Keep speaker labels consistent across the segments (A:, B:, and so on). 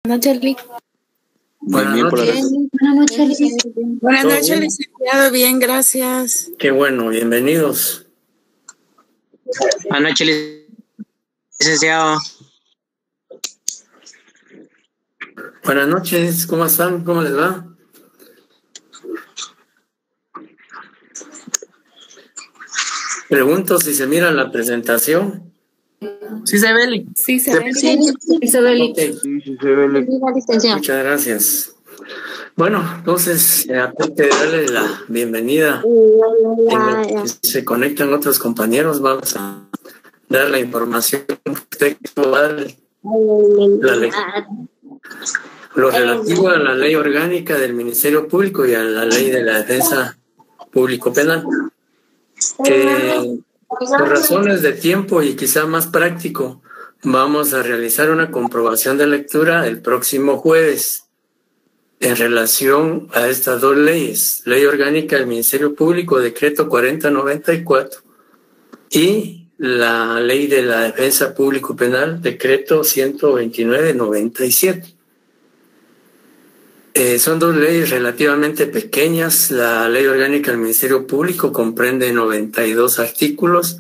A: Buenas noches,
B: Buenas noches.
A: Buenas noches, licenciado. Bien, gracias.
B: Qué bueno, bienvenidos.
C: Buenas noches, licenciado.
B: Buenas noches, ¿cómo están? ¿Cómo les va? Pregunto si se mira la presentación.
C: ¿Sí se ve?
A: Sí, se ve.
D: Sí, se ve.
B: Okay. Muchas gracias. Bueno, entonces, aparte de darle la bienvenida, en lo que se conectan otros compañeros, vamos a dar la información textual, lo relativo a la ley orgánica del Ministerio Público y a la ley de la defensa público-penal. Por razones de tiempo y quizá más práctico, vamos a realizar una comprobación de lectura el próximo jueves en relación a estas dos leyes, Ley Orgánica del Ministerio Público, Decreto 4094, y la Ley de la Defensa Público-Penal, Decreto 12997. Son dos leyes relativamente pequeñas. La Ley Orgánica del Ministerio Público comprende 92 artículos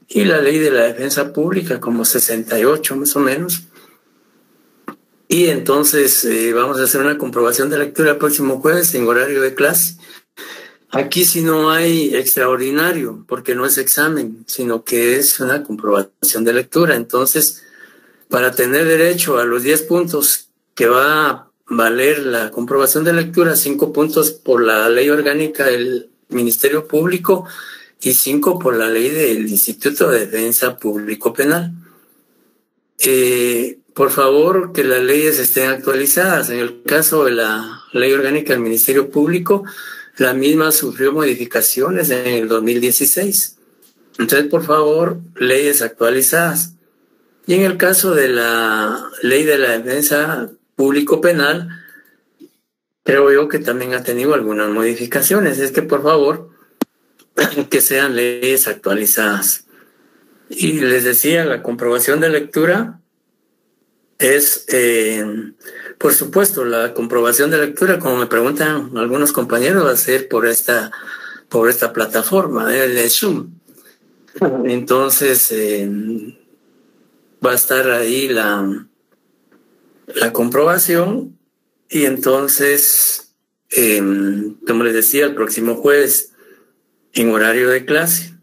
B: y la Ley de la Defensa Pública como 68 más o menos. Y entonces vamos a hacer una comprobación de lectura el próximo jueves en horario de clase. Aquí sí no hay extraordinario porque no es examen, sino que es una comprobación de lectura. Entonces, para tener derecho a los 10 puntos que va a valer la comprobación de lectura, 5 puntos por la ley orgánica del Ministerio Público y 5 por la ley del Instituto de Defensa Público Penal. Por favor, que las leyes estén actualizadas. En el caso de la ley orgánica del Ministerio Público, la misma sufrió modificaciones en el 2016. Entonces, por favor, leyes actualizadas. Y en el caso de la ley de la defensa público-penal, creo yo que también ha tenido algunas modificaciones. Es que, por favor, que sean leyes actualizadas. Y les decía, la comprobación de lectura es, por supuesto, la comprobación de lectura, como me preguntan algunos compañeros, va a ser por esta plataforma, el Zoom. Entonces, va a estar ahí la comprobación y entonces, como les decía, el próximo jueves en horario de clase,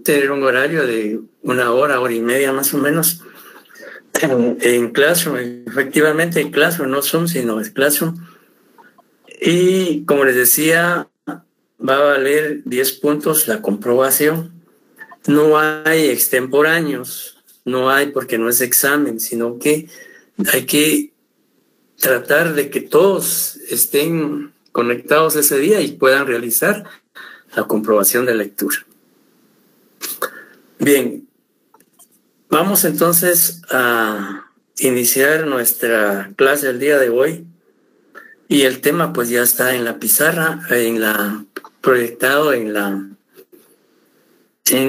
B: tener un horario de 1 hora, hora y media más o menos, en Classroom, efectivamente en Classroom, no Zoom, sino es Classroom. Y como les decía, va a valer 10 puntos la comprobación. No hay extemporáneos, no hay porque no es examen, sino que hay que tratar de que todos estén conectados ese día y puedan realizar la comprobación de lectura. Bien, vamos entonces a iniciar nuestra clase el día de hoy y el tema pues ya está en la pizarra, proyectado en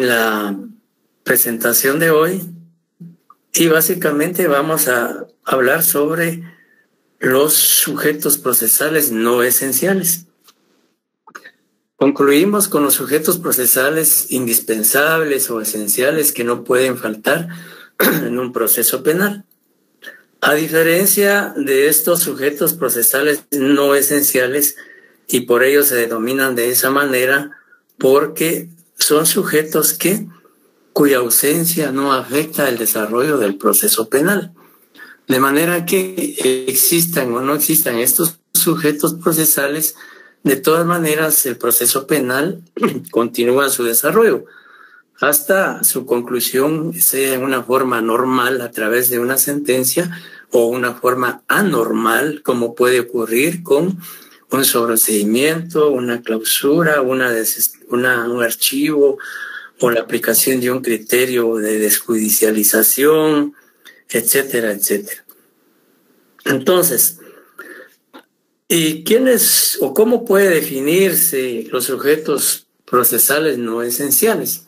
B: la presentación de hoy, y básicamente vamos a hablar sobre los sujetos procesales no esenciales. Concluimos con los sujetos procesales indispensables o esenciales que no pueden faltar en un proceso penal. A diferencia de estos sujetos procesales no esenciales, y por ello se denominan de esa manera, porque son sujetos cuya ausencia no afecta el desarrollo del proceso penal. De manera que existan o no existan estos sujetos procesales, de todas maneras el proceso penal continúa su desarrollo hasta su conclusión, sea en una forma normal a través de una sentencia o una forma anormal, como puede ocurrir con un sobreseimiento, una clausura, un archivo o la aplicación de un criterio de desjudicialización, etcétera, etcétera. Entonces, ¿y quiénes o cómo puede definirse los sujetos procesales no esenciales?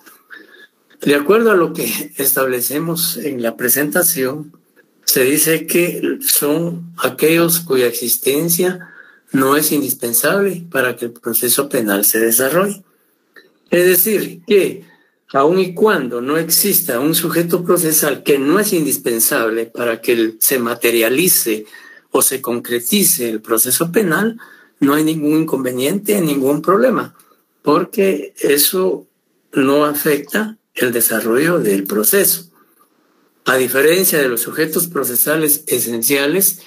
B: De acuerdo a lo que establecemos en la presentación, se dice que son aquellos cuya existencia no es indispensable para que el proceso penal se desarrolle. Es decir, que aun y cuando no exista un sujeto procesal que no es indispensable para que se materialice o se concretice el proceso penal, no hay ningún inconveniente, ningún problema, porque eso no afecta el desarrollo del proceso. A diferencia de los sujetos procesales esenciales,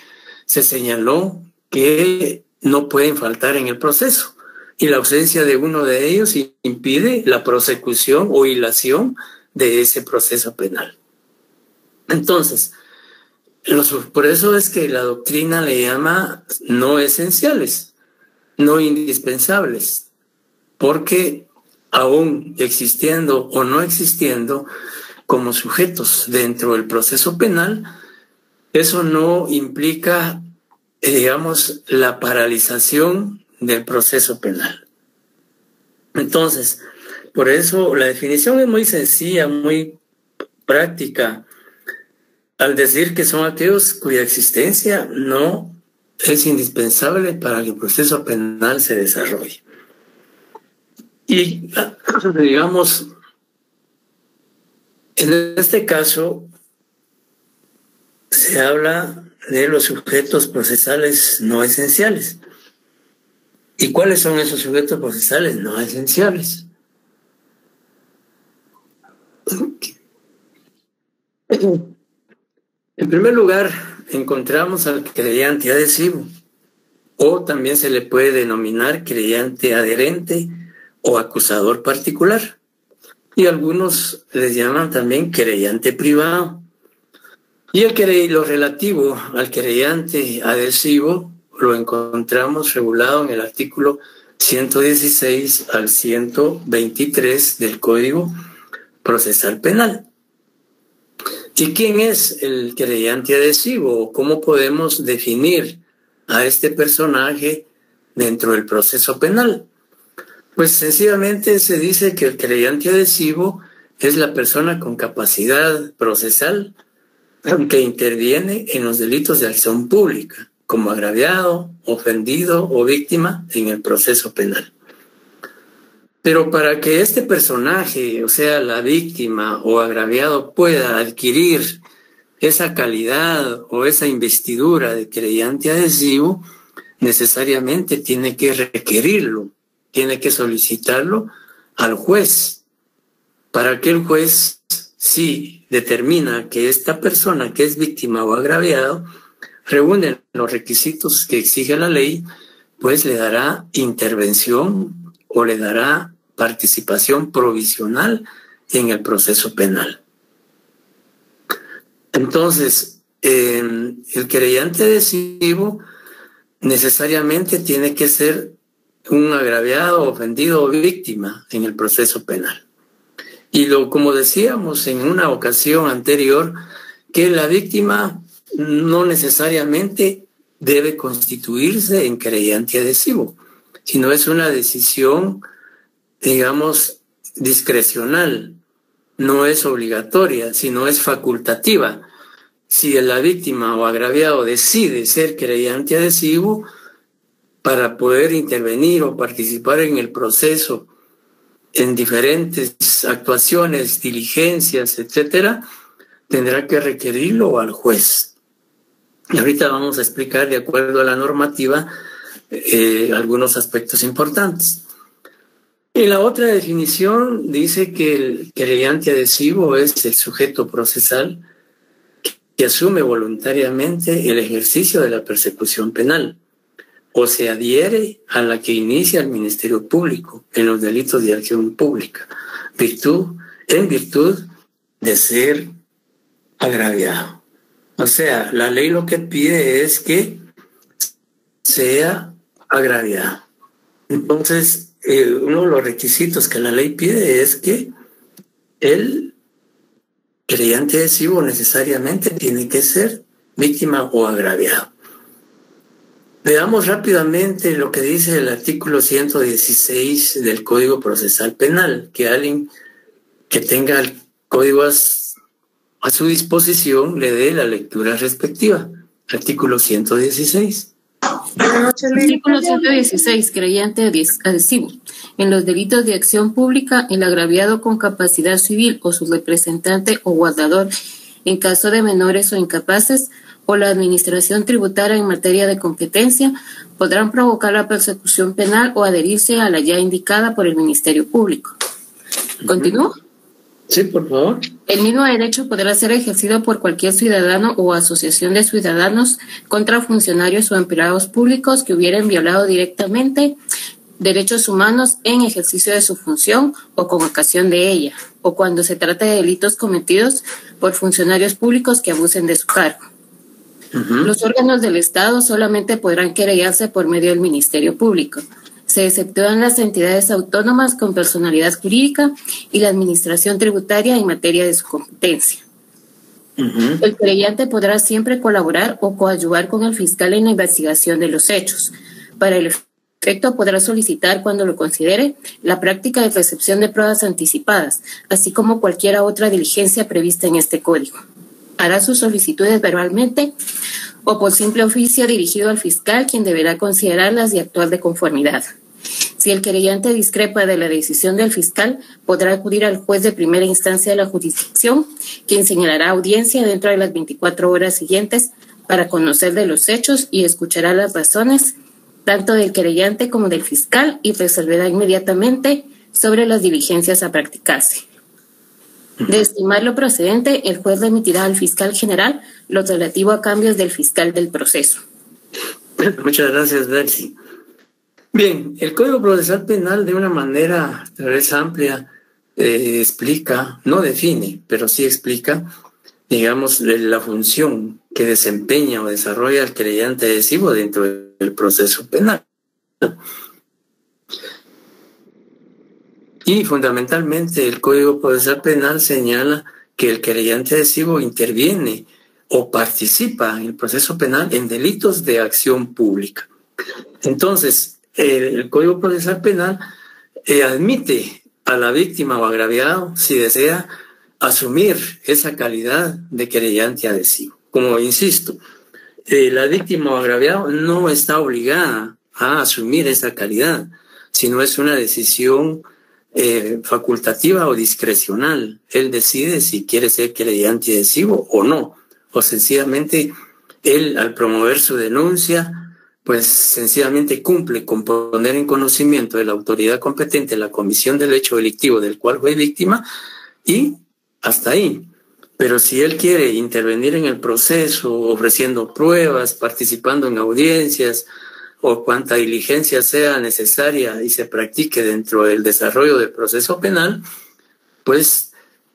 B: se señaló que no pueden faltar en el proceso, y la ausencia de uno de ellos impide la prosecución o hilación de ese proceso penal. Entonces, por eso es que la doctrina le llama no esenciales, no indispensables, porque aún existiendo o no existiendo como sujetos dentro del proceso penal, eso no implica, digamos, la paralización del proceso penal. Entonces, por eso la definición es muy sencilla, muy práctica, al decir que son aquellos cuya existencia no es indispensable para que el proceso penal se desarrolle. Y, digamos, en este caso se habla de los sujetos procesales no esenciales. ¿Y cuáles son esos sujetos procesales no esenciales? En primer lugar, encontramos al creyente adhesivo, o también se le puede denominar creyente adherente o acusador particular, y algunos les llaman también creyente privado. Y lo relativo al creyente adhesivo lo encontramos regulado en el artículo 116 al 123 del Código Procesal Penal. ¿Y quién es el creyente adhesivo? ¿Cómo podemos definir a este personaje dentro del proceso penal? Pues sencillamente se dice que el creyente adhesivo es la persona con capacidad procesal que interviene en los delitos de acción pública, como agraviado, ofendido o víctima en el proceso penal. Pero para que este personaje, o sea, la víctima o agraviado, pueda adquirir esa calidad o esa investidura de creyente adhesivo, necesariamente tiene que requerirlo, tiene que solicitarlo al juez, para que el juez, si determina que esta persona que es víctima o agraviado reúne los requisitos que exige la ley, pues le dará intervención o le dará participación provisional en el proceso penal. Entonces, el creyente adhesivo necesariamente tiene que ser un agraviado, ofendido o víctima en el proceso penal. Y como decíamos en una ocasión anterior, que la víctima no necesariamente debe constituirse en creyente adhesivo, sino es una decisión, digamos, discrecional, no es obligatoria, sino es facultativa. Si la víctima o agraviado decide ser creyente adhesivo para poder intervenir o participar en el proceso en diferentes actuaciones, diligencias, etcétera, tendrá que requerirlo al juez. Y ahorita vamos a explicar, de acuerdo a la normativa, algunos aspectos importantes. Y la otra definición dice que el creyente adhesivo es el sujeto procesal que asume voluntariamente el ejercicio de la persecución penal o se adhiere a la que inicia el Ministerio Público en los delitos de acción pública, en virtud de ser agraviado. O sea, la ley lo que pide es que sea agraviado. Entonces, uno de los requisitos que la ley pide es que el creyente adhesivo necesariamente tiene que ser víctima o agraviado. Veamos rápidamente lo que dice el artículo 116 del Código Procesal Penal, que alguien que tenga el código a su disposición le dé la lectura respectiva. Artículo 116.
A: Artículo 116. Creyente adhesivo. En los delitos de acción pública, el agraviado con capacidad civil o su representante o guardador en caso de menores o incapaces, o la administración tributaria en materia de competencia, podrán provocar la persecución penal o adherirse a la ya indicada por el Ministerio Público. ¿Continúo?
B: Sí, por favor.
A: El mismo derecho podrá ser ejercido por cualquier ciudadano o asociación de ciudadanos contra funcionarios o empleados públicos que hubieran violado directamente derechos humanos en ejercicio de su función o con ocasión de ella, o cuando se trata de delitos cometidos por funcionarios públicos que abusen de su cargo. Los órganos del Estado solamente podrán querellarse por medio del Ministerio Público. Se exceptúan las entidades autónomas con personalidad jurídica y la administración tributaria en materia de su competencia. El querellante podrá siempre colaborar o coadyuvar con el fiscal en la investigación de los hechos. Para el efecto, podrá solicitar, cuando lo considere, la práctica de recepción de pruebas anticipadas, así como cualquier otra diligencia prevista en este código. Hará sus solicitudes verbalmente o por simple oficio dirigido al fiscal, quien deberá considerarlas y actuar de conformidad. Si el querellante discrepa de la decisión del fiscal, podrá acudir al juez de primera instancia de la jurisdicción, quien señalará audiencia dentro de las 24 horas siguientes para conocer de los hechos y escuchará las razones tanto del querellante como del fiscal y resolverá inmediatamente sobre las diligencias a practicarse. De estimar lo procedente, el juez remitirá al fiscal general lo relativo a cambios del fiscal del proceso.
B: Muchas gracias, Betsy. Bien, el Código Procesal Penal de una manera tal vez amplia explica, no define, pero sí explica, digamos, la función que desempeña o desarrolla el querellante adhesivo dentro del proceso penal. Y fundamentalmente el Código Procesal Penal señala que el querellante adhesivo interviene o participa en el proceso penal en delitos de acción pública. Entonces, el Código Procesal Penal admite a la víctima o agraviado, si desea, asumir esa calidad de querellante adhesivo. Como insisto, la víctima o agraviado no está obligada a asumir esa calidad, sino es una decisión facultativa o discrecional. Él decide si quiere ser querellante adhesivo o no, o sencillamente él, al promover su denuncia, pues sencillamente cumple con poner en conocimiento de la autoridad competente la comisión del hecho delictivo del cual fue víctima y hasta ahí. Pero si él quiere intervenir en el proceso, ofreciendo pruebas, participando en audiencias, o cuanta diligencia sea necesaria y se practique dentro del desarrollo del proceso penal, pues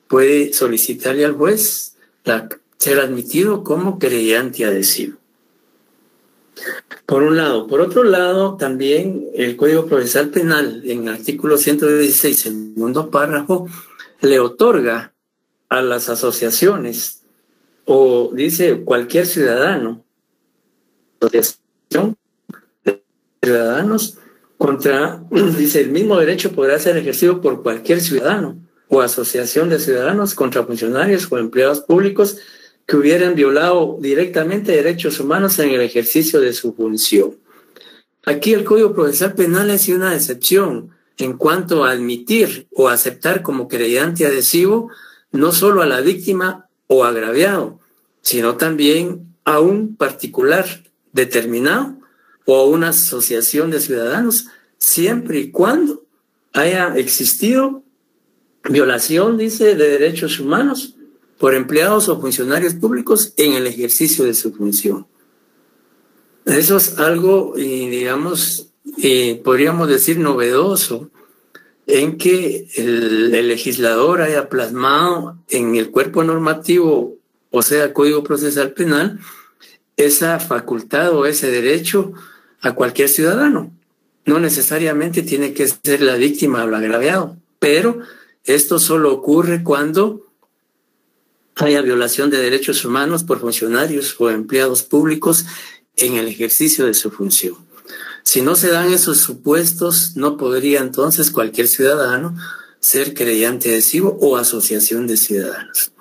B: puede solicitarle al juez ser admitido como querellante adhesivo. Por un lado. Por otro lado, también el Código Procesal Penal, en el artículo 116, segundo párrafo, le otorga a las asociaciones, o dice cualquier ciudadano, asociación de ciudadanos, dice, el mismo derecho podrá ser ejercido por cualquier ciudadano o asociación de ciudadanos contra funcionarios o empleados públicos que hubieran violado directamente derechos humanos en el ejercicio de su función. Aquí el Código Procesal Penal hace una excepción en cuanto a admitir o aceptar como querellante adhesivo no solo a la víctima o agraviado, sino también a un particular determinado o a una asociación de ciudadanos, siempre y cuando haya existido violación, dice, de derechos humanos por empleados o funcionarios públicos en el ejercicio de su función. Eso es algo, digamos, podríamos decir novedoso, en que el legislador haya plasmado en el cuerpo normativo, o sea, Código Procesal Penal, esa facultad o ese derecho a cualquier ciudadano. No necesariamente tiene que ser la víctima o el agraviado, pero esto solo ocurre cuando haya violación de derechos humanos por funcionarios o empleados públicos en el ejercicio de su función. Si no se dan esos supuestos, no podría entonces cualquier ciudadano ser querellante adhesivo o asociación de ciudadanos.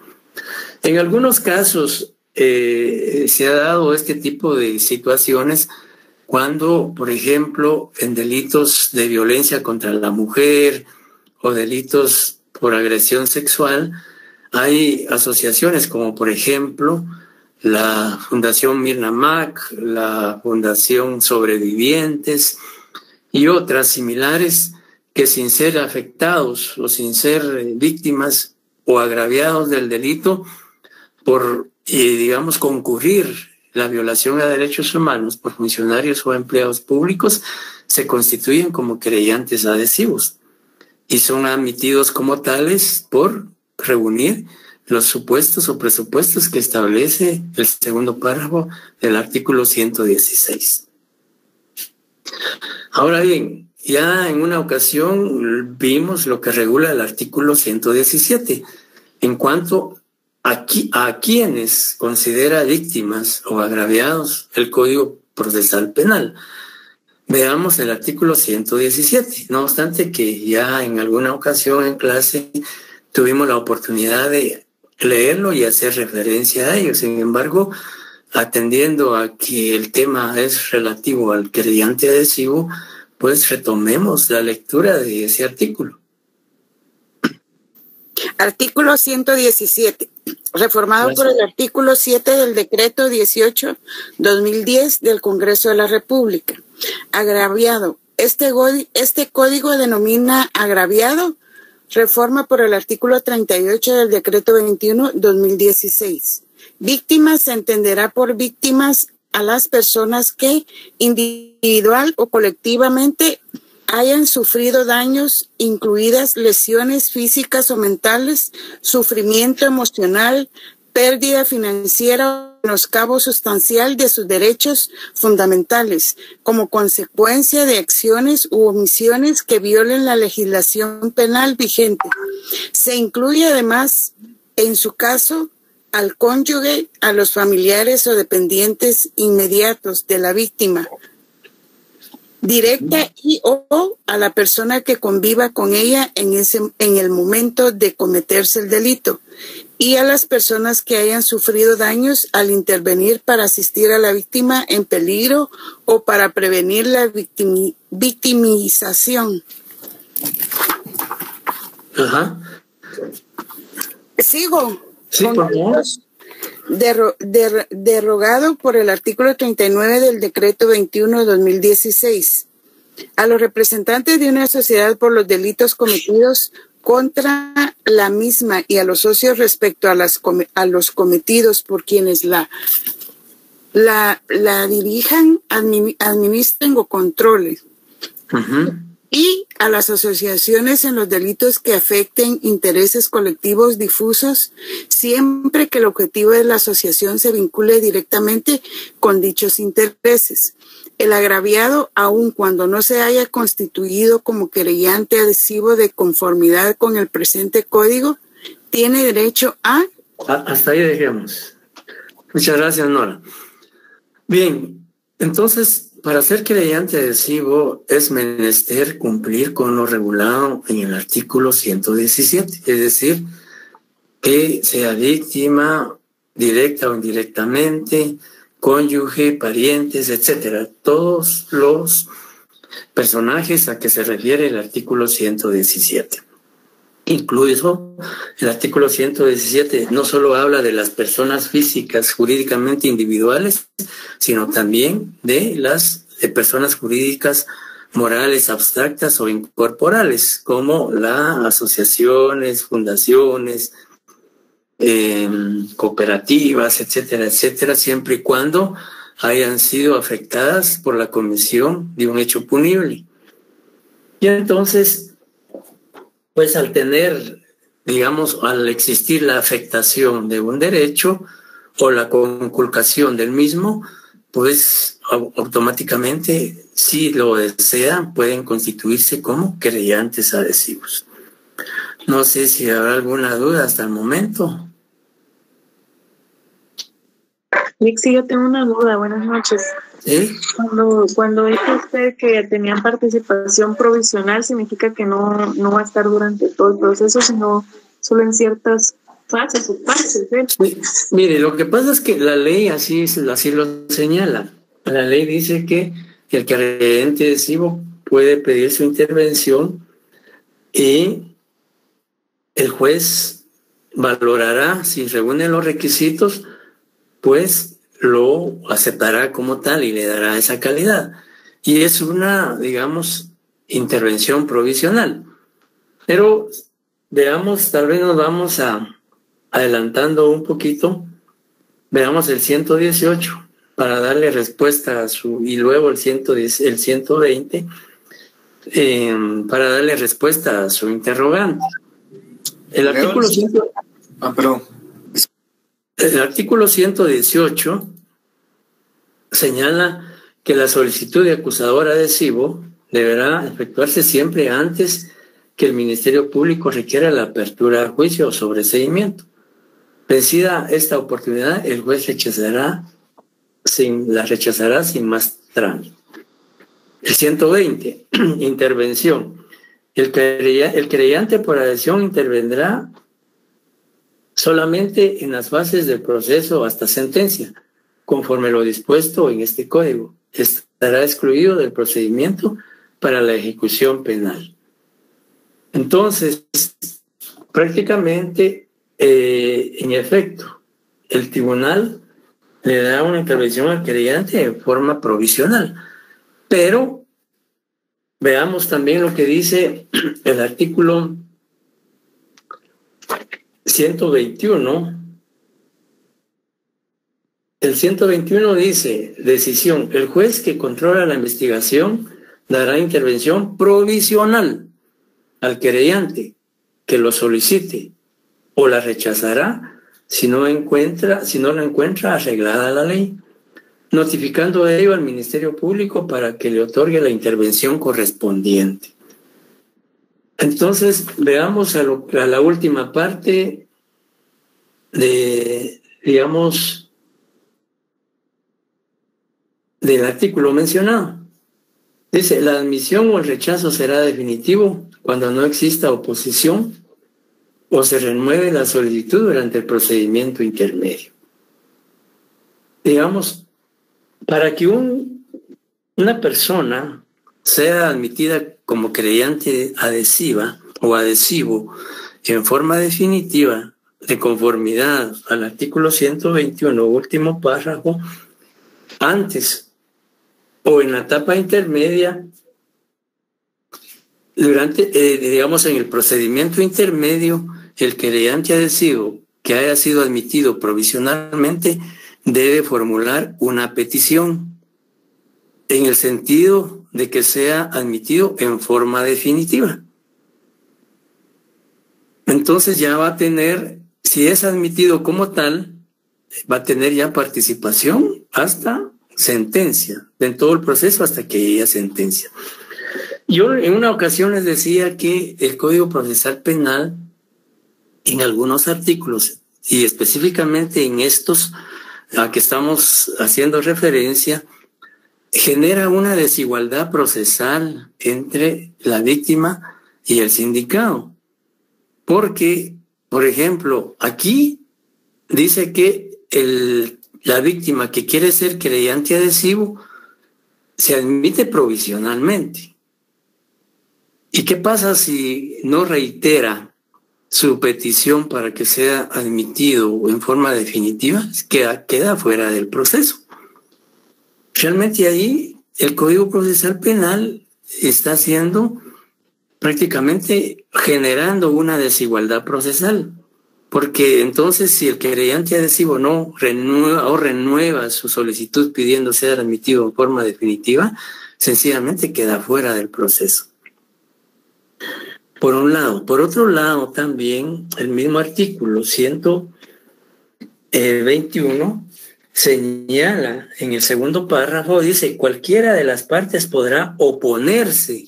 B: En algunos casos se ha dado este tipo de situaciones cuando, por ejemplo, en delitos de violencia contra la mujer o delitos por agresión sexual, hay asociaciones como, por ejemplo, la Fundación Mirna Mac, la Fundación Sobrevivientes y otras similares que, sin ser afectados o sin ser víctimas o agraviados del delito, por, digamos, concurrir la violación a derechos humanos por funcionarios o empleados públicos, se constituyen como querellantes adhesivos y son admitidos como tales por reunir los supuestos o presupuestos que establece el segundo párrafo del artículo 116. Ahora bien, ya en una ocasión vimos lo que regula el artículo 117 en cuanto a quienes considera víctimas o agraviados el Código Procesal Penal. Veamos el artículo 117. No obstante que ya en alguna ocasión en clase tuvimos la oportunidad de leerlo y hacer referencia a ello. Sin embargo, atendiendo a que el tema es relativo al querellante adhesivo, pues retomemos la lectura de ese artículo.
D: Artículo 117, reformado por el artículo 7 del decreto 18/2010 del Congreso de la República. Agraviado. Este código denomina agraviado, reforma por el artículo 38 del decreto 21/2016. Víctimas se entenderá por víctimas a las personas que individual o colectivamente hayan sufrido daños, incluidas lesiones físicas o mentales, sufrimiento emocional, pérdida financiera o menoscabo sustancial de sus derechos fundamentales, como consecuencia de acciones u omisiones que violen la legislación penal vigente. Se incluye además, en su caso, al cónyuge, a los familiares o dependientes inmediatos de la víctima, directa y o a la persona que conviva con ella en el momento de cometerse el delito, y a las personas que hayan sufrido daños al intervenir para asistir a la víctima en peligro o para prevenir la victimización.
B: Ajá.
D: Sigo.
B: Sí, por favor.
D: Derogado por el artículo 39 del decreto 21/2016. A los representantes de una sociedad por los delitos cometidos contra la misma y a los socios respecto a los cometidos por quienes la dirijan, administren o controlen.
B: Uh-huh.
D: Y a las asociaciones en los delitos que afecten intereses colectivos difusos, siempre que el objetivo de la asociación se vincule directamente con dichos intereses. El agraviado, aun cuando no se haya constituido como querellante adhesivo de conformidad con el presente código, tiene derecho a...
B: Hasta ahí dejemos. Muchas gracias, Nora. Bien, entonces, para ser querellante adhesivo es menester cumplir con lo regulado en el artículo 117, es decir, que sea víctima directa o indirectamente, cónyuge, parientes, etcétera, todos los personajes a que se refiere el artículo 117. Incluso el artículo 117 no solo habla de las personas físicas jurídicamente individuales, sino también de las personas jurídicas morales abstractas o incorporales, como las asociaciones, fundaciones, cooperativas, etcétera, etcétera, siempre y cuando hayan sido afectadas por la comisión de un hecho punible. Y entonces, pues al tener, digamos, al existir la afectación de un derecho o la conculcación del mismo, pues automáticamente, si lo desean, pueden constituirse como querellantes adhesivos. No sé si habrá alguna duda hasta el momento.
E: Sí, yo tengo una duda. Buenas noches.
B: ¿Sí?
E: Cuando dice usted que tenían participación provisional, significa que no va a estar durante todo el proceso, sino solo en ciertas Fácil.
B: Sí, mire, lo que pasa es que la ley así lo señala. La ley dice que el querellante adhesivo puede pedir su intervención y el juez valorará si reúne los requisitos, pues lo aceptará como tal y le dará esa calidad. Y es una, digamos, intervención provisional. Pero veamos, tal vez nos vamos adelantando un poquito. Veamos el 118 para darle respuesta a su, y luego el 120 para darle respuesta a su interrogante. El artículo 118 señala que la solicitud de acusador adhesivo deberá efectuarse siempre antes que el Ministerio Público requiera la apertura a juicio o sobreseimiento. Vencida esta oportunidad, el juez la rechazará sin más trámite. El 120, intervención. El querellante por adhesión intervendrá solamente en las fases del proceso hasta sentencia, conforme lo dispuesto en este código. Estará excluido del procedimiento para la ejecución penal. Entonces, prácticamente, en efecto, el tribunal le da una intervención al querellante en forma provisional. Pero veamos también lo que dice el artículo 121. El 121 dice, decisión, el juez que controla la investigación dará intervención provisional al querellante que lo solicite o la rechazará si no la encuentra arreglada la ley, notificando ello al Ministerio Público para que le otorgue la intervención correspondiente. Entonces, veamos a la última parte del artículo mencionado. Dice, la admisión o el rechazo será definitivo cuando no exista oposición o se renueve la solicitud durante el procedimiento intermedio. Digamos, para que una persona sea admitida como querellante adhesiva o adhesivo en forma definitiva, de conformidad al artículo 121, último párrafo, antes o en la etapa intermedia, digamos en el procedimiento intermedio, el querellante adhesivo que haya sido admitido provisionalmente debe formular una petición en el sentido de que sea admitido en forma definitiva. Entonces ya va a tener, si es admitido como tal, va a tener ya participación hasta sentencia, en todo el proceso hasta que haya sentencia. Yo en una ocasión les decía que el Código Procesal Penal, en algunos artículos, y específicamente en estos a que estamos haciendo referencia, genera una desigualdad procesal entre la víctima y el sindicado. Porque, por ejemplo, aquí dice que la víctima que quiere ser querellante adhesivo se admite provisionalmente. ¿Y qué pasa si no reitera su petición para que sea admitido en forma definitiva? Queda fuera del proceso. Realmente ahí el Código Procesal Penal está haciendo prácticamente generando una desigualdad procesal, porque entonces si el querellante adhesivo no renueva su solicitud pidiendo ser admitido en forma definitiva, sencillamente queda fuera del proceso. Por un lado. Por otro lado, también el mismo artículo 121 señala en el segundo párrafo, dice, cualquiera de las partes podrá oponerse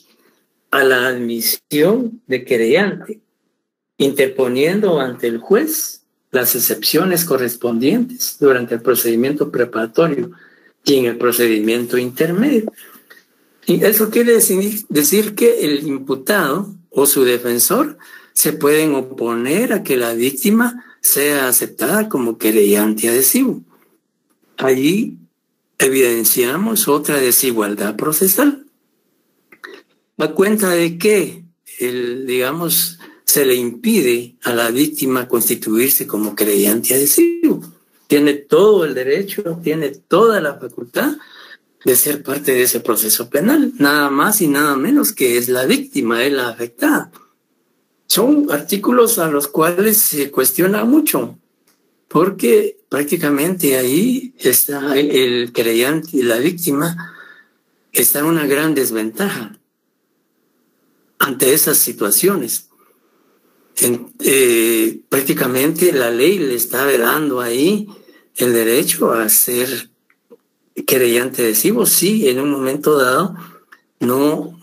B: a la admisión de querellante, interponiendo ante el juez las excepciones correspondientes durante el procedimiento preparatorio y en el procedimiento intermedio. Y eso quiere decir que el imputado o su defensor se pueden oponer a que la víctima sea aceptada como querellante adhesivo. Allí evidenciamos otra desigualdad procesal. A cuenta de que, digamos, se le impide a la víctima constituirse como querellante adhesivo. Tiene todo el derecho, tiene toda la facultad de ser parte de ese proceso penal, nada más y nada menos que es la víctima, es la afectada. Son artículos a los cuales se cuestiona mucho, porque prácticamente ahí está el querellante y la víctima está en una gran desventaja ante esas situaciones. Prácticamente la ley le está dando ahí el derecho a ser querellante adhesivo si en un momento dado no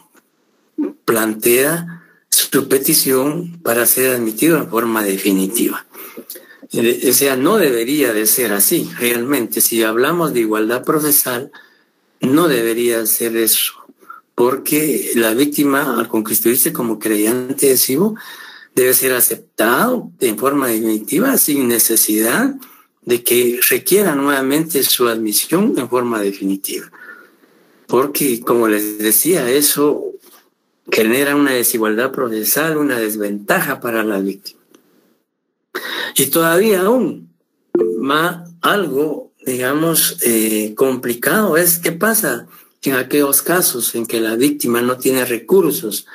B: plantea su petición para ser admitido en forma definitiva. O sea, no debería de ser así, realmente. Si hablamos de igualdad procesal, no debería ser eso, porque la víctima, al constituirse como querellante adhesivo, debe ser aceptado en forma definitiva sin necesidad de que requiera nuevamente su admisión en forma definitiva. Porque, como les decía, eso genera una desigualdad procesal, una desventaja para la víctima. Y todavía aún más algo, digamos, complicado es qué pasa en aquellos casos en que la víctima no tiene recursos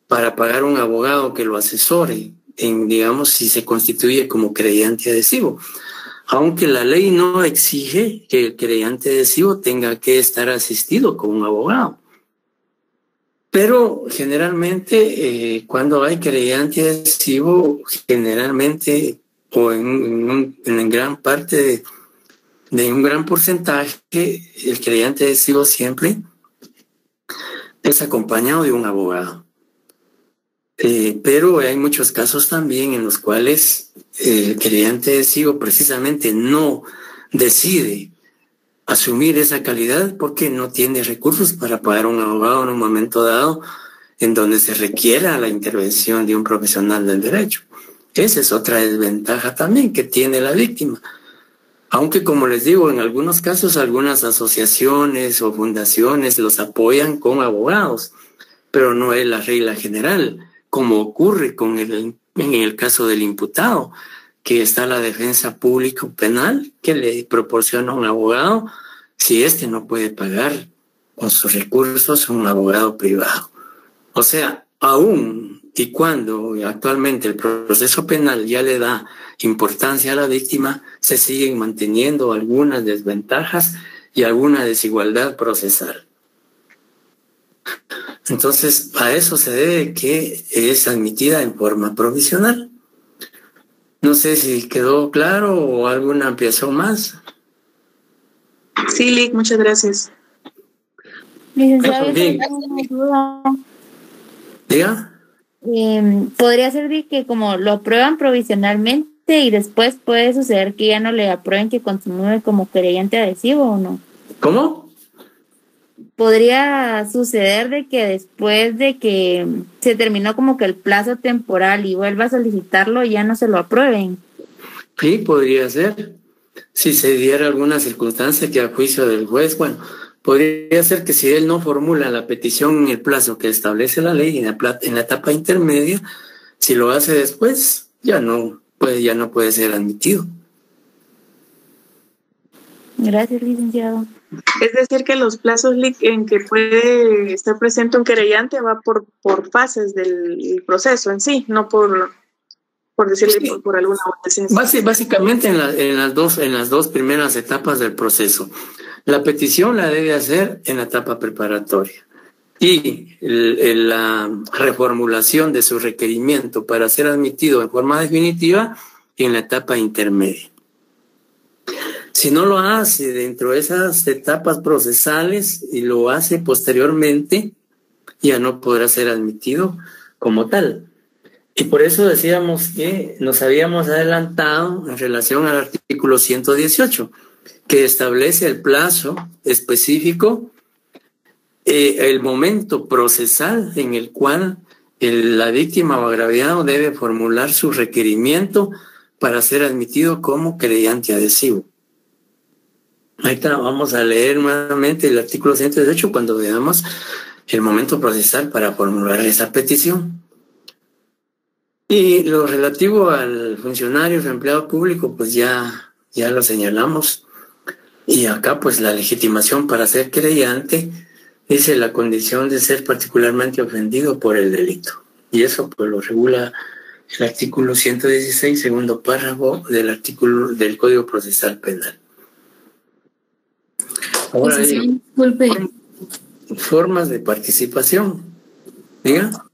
B: para pagar un abogado que lo asesore, digamos, si se constituye como querellante adhesivo. Aunque la ley no exige que el querellante adhesivo tenga que estar asistido con un abogado. Pero generalmente cuando hay querellante adhesivo, generalmente o en gran parte de un gran porcentaje, el querellante adhesivo siempre es acompañado de un abogado. Pero hay muchos casos también en los cuales el querellante adhesivo precisamente no decide asumir esa calidad porque no tiene recursos para pagar un abogado en un momento dado en donde se requiera la intervención de un profesional del derecho. Esa es otra desventaja también que tiene la víctima. Aunque, como les digo, en algunos casos algunas asociaciones o fundaciones los apoyan con abogados, pero no es la regla general, como ocurre en el caso del imputado, que está la defensa pública penal que le proporciona un abogado si éste no puede pagar con sus recursos un abogado privado. O sea, aún y cuando actualmente el proceso penal ya le da importancia a la víctima, se siguen manteniendo algunas desventajas y alguna desigualdad procesal. Entonces, a eso se debe que es admitida en forma provisional. No sé si quedó claro o alguna ampliación más.
E: Sí, Lic, muchas gracias.
F: Licenciado,
B: bien. ¿Diga?
F: Podría ser de que como lo aprueban provisionalmente y después puede suceder que ya no le aprueben que continúe como querellante adhesivo o no.
B: ¿Cómo?
F: Podría suceder de que después de que se terminó como que el plazo temporal y vuelva a solicitarlo ya no se lo aprueben.
B: Sí, podría ser. Si se diera alguna circunstancia que a juicio del juez, bueno, podría ser que si él no formula la petición en el plazo que establece la ley en la etapa intermedia, si lo hace después, ya no puede ser admitido.
F: Gracias, licenciado.
E: Es decir, que los plazos, Lic, en que puede estar presente un querellante va por fases del proceso en sí, no por decirle sí, por alguna ausencia.
B: Básicamente en las dos primeras etapas del proceso. La petición la debe hacer en la etapa preparatoria y la reformulación de su requerimiento para ser admitido en forma definitiva en la etapa intermedia. Si no lo hace dentro de esas etapas procesales y lo hace posteriormente, ya no podrá ser admitido como tal. Y por eso decíamos que nos habíamos adelantado en relación al artículo 118, que establece el plazo específico, el momento procesal en el cual la víctima o agraviado debe formular su requerimiento para ser admitido como querellante adhesivo. Ahorita vamos a leer nuevamente el artículo 118 cuando veamos el momento procesal para formular esa petición. Y lo relativo al funcionario o empleado público, pues ya lo señalamos. Y acá, pues la legitimación para ser querellante dice la condición de ser particularmente ofendido por el delito. Y eso pues lo regula el artículo 116, segundo párrafo del artículo del Código Procesal Penal. Ahora hay formas de participación. ¿Diga?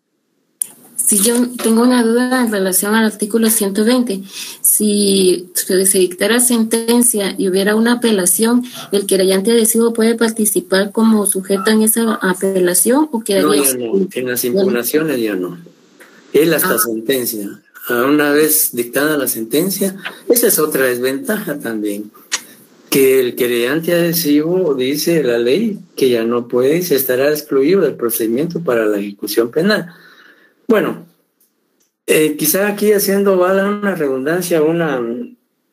A: Si yo tengo una duda en relación al artículo 120, si se dictara sentencia y hubiera una apelación, ¿el querellante adhesivo puede participar como sujeto en esa apelación o quedaría?
B: No, ya no. En las impugnaciones ya no. Él hasta sentencia. Una vez dictada la sentencia, esa es otra desventaja también, que el querellante adhesivo, dice la ley, que ya no puede y se estará excluido del procedimiento para la ejecución penal. Bueno, quizá aquí haciendo una redundancia, una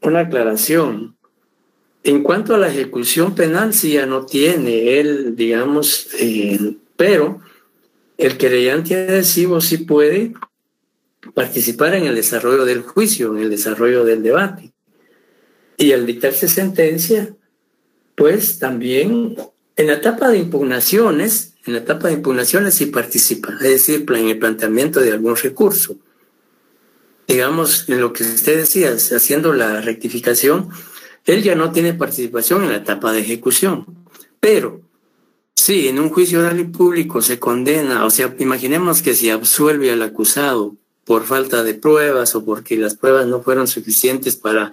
B: aclaración. En cuanto a la ejecución penal, sí ya no tiene él, digamos, pero el querellante adhesivo sí puede participar en el desarrollo del juicio, en el desarrollo del debate. Y al dictarse sentencia, pues también en la etapa de impugnaciones sí participa, es decir, en el planteamiento de algún recurso. Digamos, en lo que usted decía, haciendo la rectificación, él ya no tiene participación en la etapa de ejecución. Pero, si en un juicio oral y público se condena, o sea, imaginemos que se absuelve al acusado por falta de pruebas o porque las pruebas no fueron suficientes para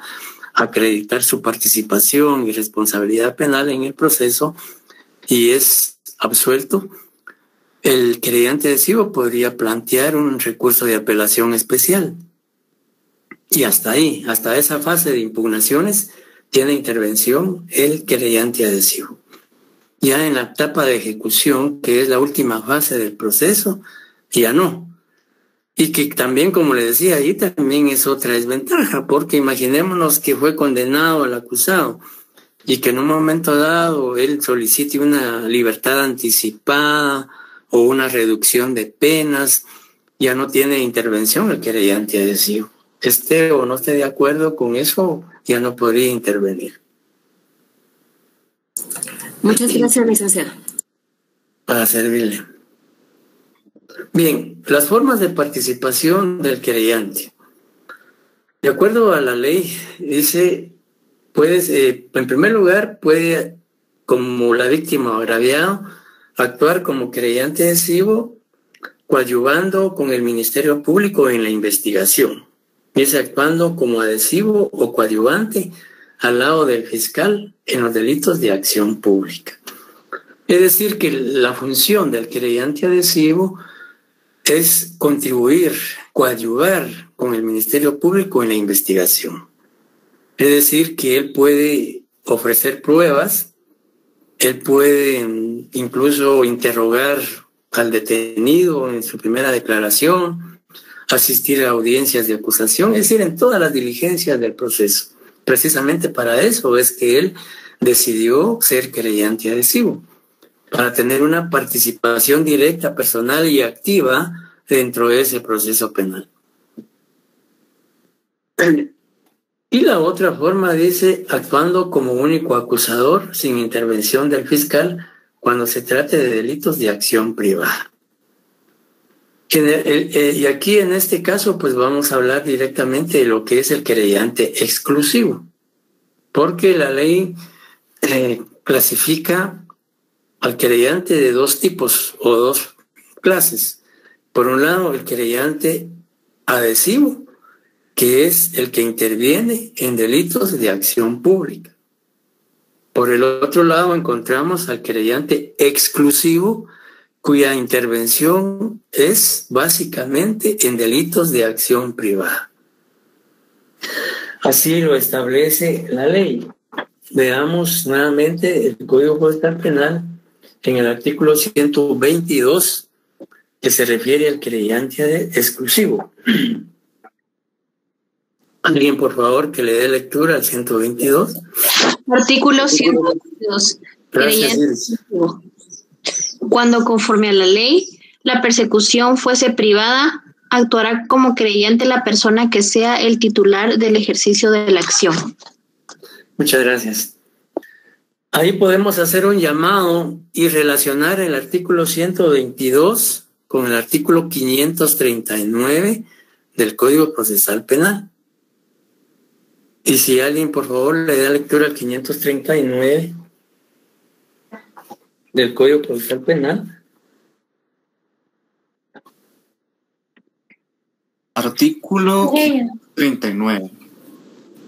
B: acreditar su participación y responsabilidad penal en el proceso y es absuelto, el querellante adhesivo podría plantear un recurso de apelación especial. Y hasta ahí, hasta esa fase de impugnaciones, tiene intervención el querellante adhesivo. Ya en la etapa de ejecución, que es la última fase del proceso, ya no. Y que también, como le decía, ahí también es otra desventaja, porque imaginémonos que fue condenado el acusado y que en un momento dado él solicite una libertad anticipada o una reducción de penas, ya no tiene intervención el querellante adhesivo. Esté o no esté de acuerdo con eso, ya no podría intervenir.
A: Muchas gracias, licenciado.
B: Para servirle. Bien, las formas de participación del querellante. De acuerdo a la ley, dice, en primer lugar, puede, como la víctima o agraviado, actuar como querellante adhesivo, coadyuvando con el Ministerio Público en la investigación. Dice, actuando como adhesivo o coadyuvante al lado del fiscal en los delitos de acción pública. Es decir, que la función del querellante adhesivo es contribuir, coadyuvar con el Ministerio Público en la investigación. Es decir, que él puede ofrecer pruebas, él puede incluso interrogar al detenido en su primera declaración, asistir a audiencias de acusación, es decir, en todas las diligencias del proceso. Precisamente para eso es que él decidió ser querellante adhesivo, para tener una participación directa, personal y activa dentro de ese proceso penal. Y la otra forma dice, actuando como único acusador sin intervención del fiscal cuando se trate de delitos de acción privada. Y aquí en este caso pues vamos a hablar directamente de lo que es el querellante exclusivo, porque la ley clasifica al querellante de dos tipos o dos clases. Por un lado, el querellante adhesivo, que es el que interviene en delitos de acción pública. Por el otro lado, encontramos al querellante exclusivo, cuya intervención es básicamente en delitos de acción privada. Así lo establece la ley. Veamos nuevamente el Código Procesal Penal en el artículo 122, que se refiere al querellante exclusivo. Alguien, por favor, que le dé lectura al 122.
G: Artículo 122.
B: Gracias,
G: Cuando conforme a la ley, la persecución fuese privada, actuará como creyente la persona que sea el titular del ejercicio de la acción.
B: Muchas gracias. Ahí podemos hacer un llamado y relacionar el artículo 122 con el artículo 539 del Código Procesal Penal. Y si alguien, por favor, le da lectura al 539 del Código Procesal Penal.
H: Artículo 39.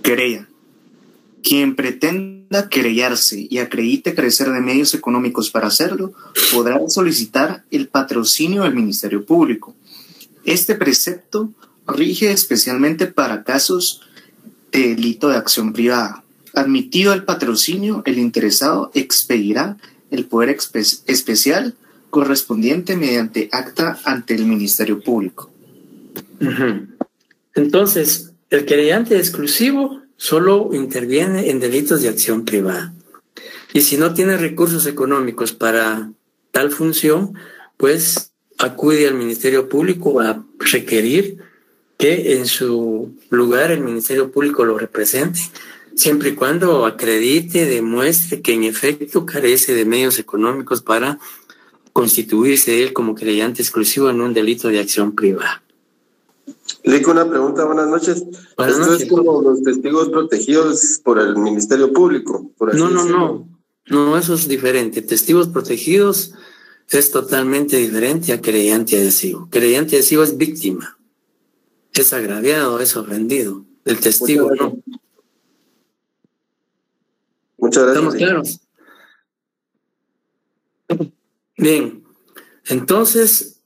H: Querella. Quien pretenda querellarse y acredite carecer de medios económicos para hacerlo, podrá solicitar el patrocinio del Ministerio Público. Este precepto rige especialmente para casos de delito de acción privada. Admitido el patrocinio, el interesado expedirá el poder especial correspondiente mediante acta ante el Ministerio Público.
B: Entonces, el querellante exclusivo solo interviene en delitos de acción privada. Y si no tiene recursos económicos para tal función, pues acude al Ministerio Público a requerir que en su lugar el Ministerio Público lo represente, siempre y cuando acredite, demuestre que en efecto carece de medios económicos para constituirse él como querellante exclusivo en un delito de acción privada.
I: Lic, una pregunta, buenas noches.
B: Buenas
I: Esto
B: noches.
I: es como los testigos protegidos por el Ministerio Público. Por así decirlo.
B: No, eso es diferente. Testigos protegidos es totalmente diferente a querellante adhesivo. Querellante adhesivo es víctima, es agraviado, es ofendido. El testigo no.
I: Muchas gracias.
B: ¿Estamos claros? Bien, entonces,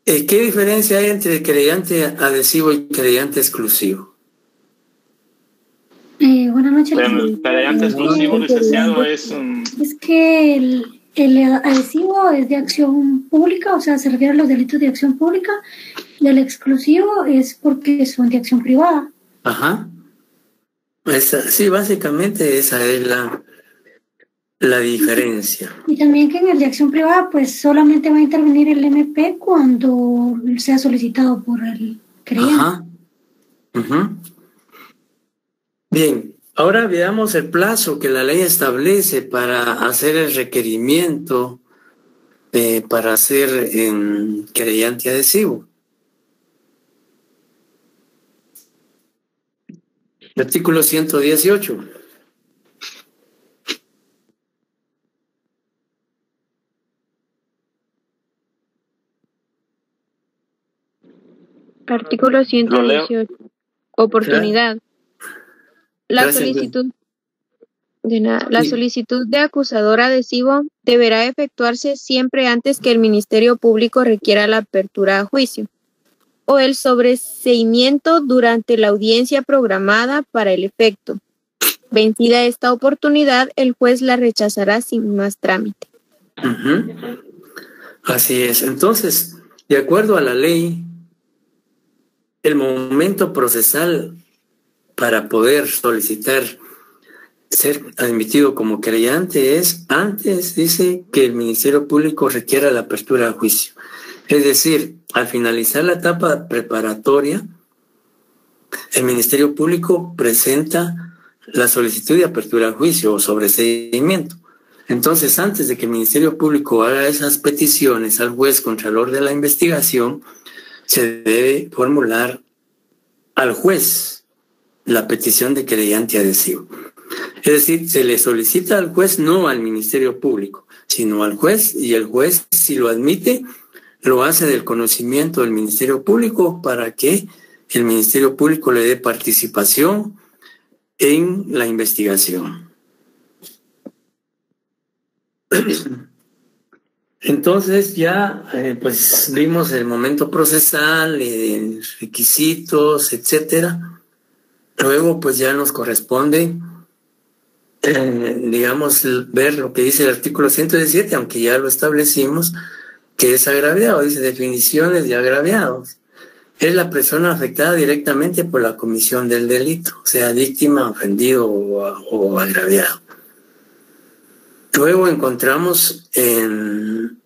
B: ¿qué diferencia hay entre querellante adhesivo y querellante exclusivo?
J: Buenas noches.
K: El querellante exclusivo, licenciado, es
J: Es que el adhesivo es de acción pública, o sea, se refiere a los delitos de acción pública, y el exclusivo es porque son de acción privada.
B: Ajá. Sí, básicamente esa es la diferencia.
J: Y también que en el de acción privada, pues solamente va a intervenir el MP cuando sea solicitado por el creyente.
B: Ajá. Bien, ahora veamos el plazo que la ley establece para hacer el requerimiento para ser querellante adhesivo. Artículo 118.
G: Artículo 118. Oportunidad. La solicitud de acusador adhesivo deberá efectuarse siempre antes que el Ministerio Público requiera la apertura a juicio o el sobreseimiento durante la audiencia programada para el efecto. Vencida esta oportunidad, el juez la rechazará sin más trámite.
B: Así es. Entonces, de acuerdo a la ley, el momento procesal para poder solicitar ser admitido como querellante es antes, dice, que el Ministerio Público requiera la apertura a juicio. Es decir, al finalizar la etapa preparatoria, el Ministerio Público presenta la solicitud de apertura a juicio o sobreseimiento. Entonces, antes de que el Ministerio Público haga esas peticiones al juez contralor de la investigación, se debe formular al juez la petición de querellante adhesivo. Es decir, se le solicita al juez, no al Ministerio Público, sino al juez, y el juez, si lo admite, lo hace del conocimiento del Ministerio Público para que el Ministerio Público le dé participación en la investigación. Entonces ya pues vimos el momento procesal, requisitos, etcétera. Luego pues ya nos corresponde digamos ver lo que dice el artículo 117, aunque ya lo establecimos, que es agraviado, dice definiciones de agraviados. es la persona afectada directamente por la comisión del delito, sea víctima, ofendido o agraviado. Luego encontramos en...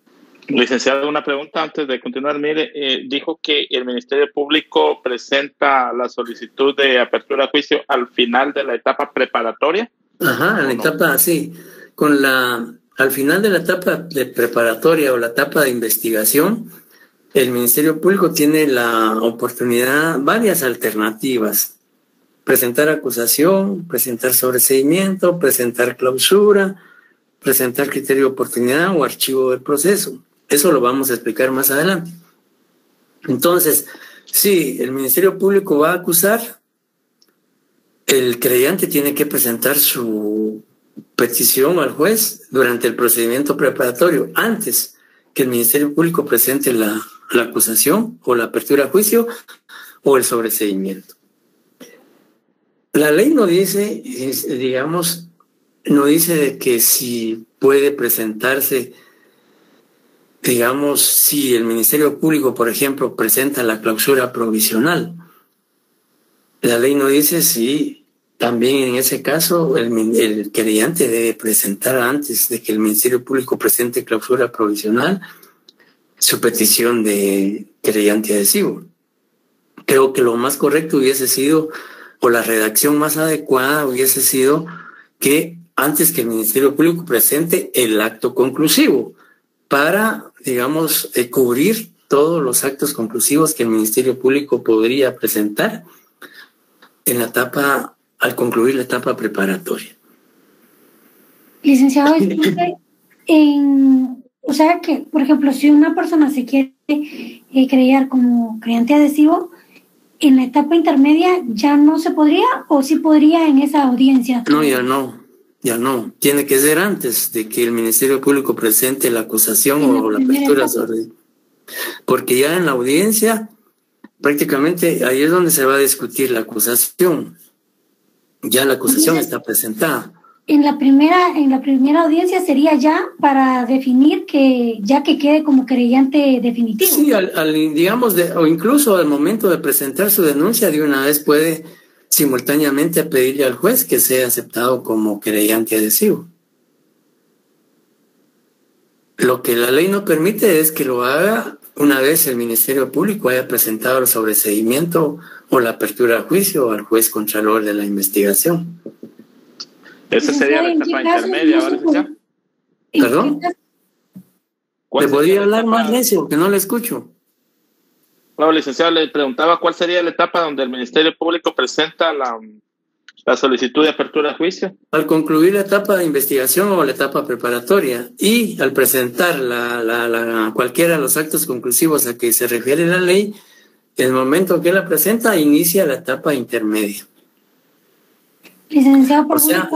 K: Licenciado, una pregunta antes de continuar. Mire, dijo que el Ministerio Público presenta la solicitud de apertura a juicio al final de la etapa preparatoria.
B: Ajá, en la etapa, sí. Al final de la etapa de preparatoria o la etapa de investigación, el Ministerio Público tiene la oportunidad, varias alternativas. Presentar acusación, presentar sobreseimiento, presentar clausura, presentar criterio de oportunidad o archivo del proceso. Eso lo vamos a explicar más adelante. Entonces, si el Ministerio Público va a acusar, el creyente tiene que presentar su petición al juez durante el procedimiento preparatorio, antes que el Ministerio Público presente la acusación o la apertura a juicio o el sobreseimiento. La ley no dice, digamos, no dice de que si puede presentarse, digamos, si el Ministerio Público, por ejemplo, presenta la clausura provisional. La ley no dice si también en ese caso el querellante debe presentar antes de que el Ministerio Público presente clausura provisional su petición de querellante adhesivo. Creo que lo más correcto hubiese sido, o la redacción más adecuada hubiese sido que antes que el Ministerio Público presente el acto conclusivo para, digamos, cubrir todos los actos conclusivos que el Ministerio Público podría presentar en la etapa, al concluir la etapa preparatoria.
J: Licenciado, o sea que, por ejemplo, si una persona se quiere creyar como creyente adhesivo, en la etapa intermedia ya no se podría, o sí podría en esa audiencia.
B: No, ya no. Tiene que ser antes de que el Ministerio Público presente la acusación o la apertura sobre. Porque ya en la audiencia, prácticamente ahí es donde se va a discutir la acusación. Ya la acusación está presentada.
J: En la primera audiencia sería ya para definir que quede como querellante definitivo.
B: Sí, digamos, o incluso al momento de presentar su denuncia, de una vez puede simultáneamente pedirle al juez que sea aceptado como querellante adhesivo. Lo que la ley no permite es que lo haga una vez el Ministerio Público haya presentado el sobreseimiento o la apertura a juicio al juez contralor de la investigación.
K: Esa sería la etapa intermedia, ¿vale, licenciado?
B: ¿Perdón? ¿Le podría hablar más recio? Que no le escucho.
K: Bueno, licenciado, le preguntaba cuál sería la etapa donde el Ministerio Público presenta la solicitud de apertura a juicio.
B: Al concluir la etapa de investigación o la etapa preparatoria y al presentar cualquiera de los actos conclusivos a que se refiere la ley, el momento que la presenta inicia la etapa intermedia.
J: Licenciado,
B: o sea,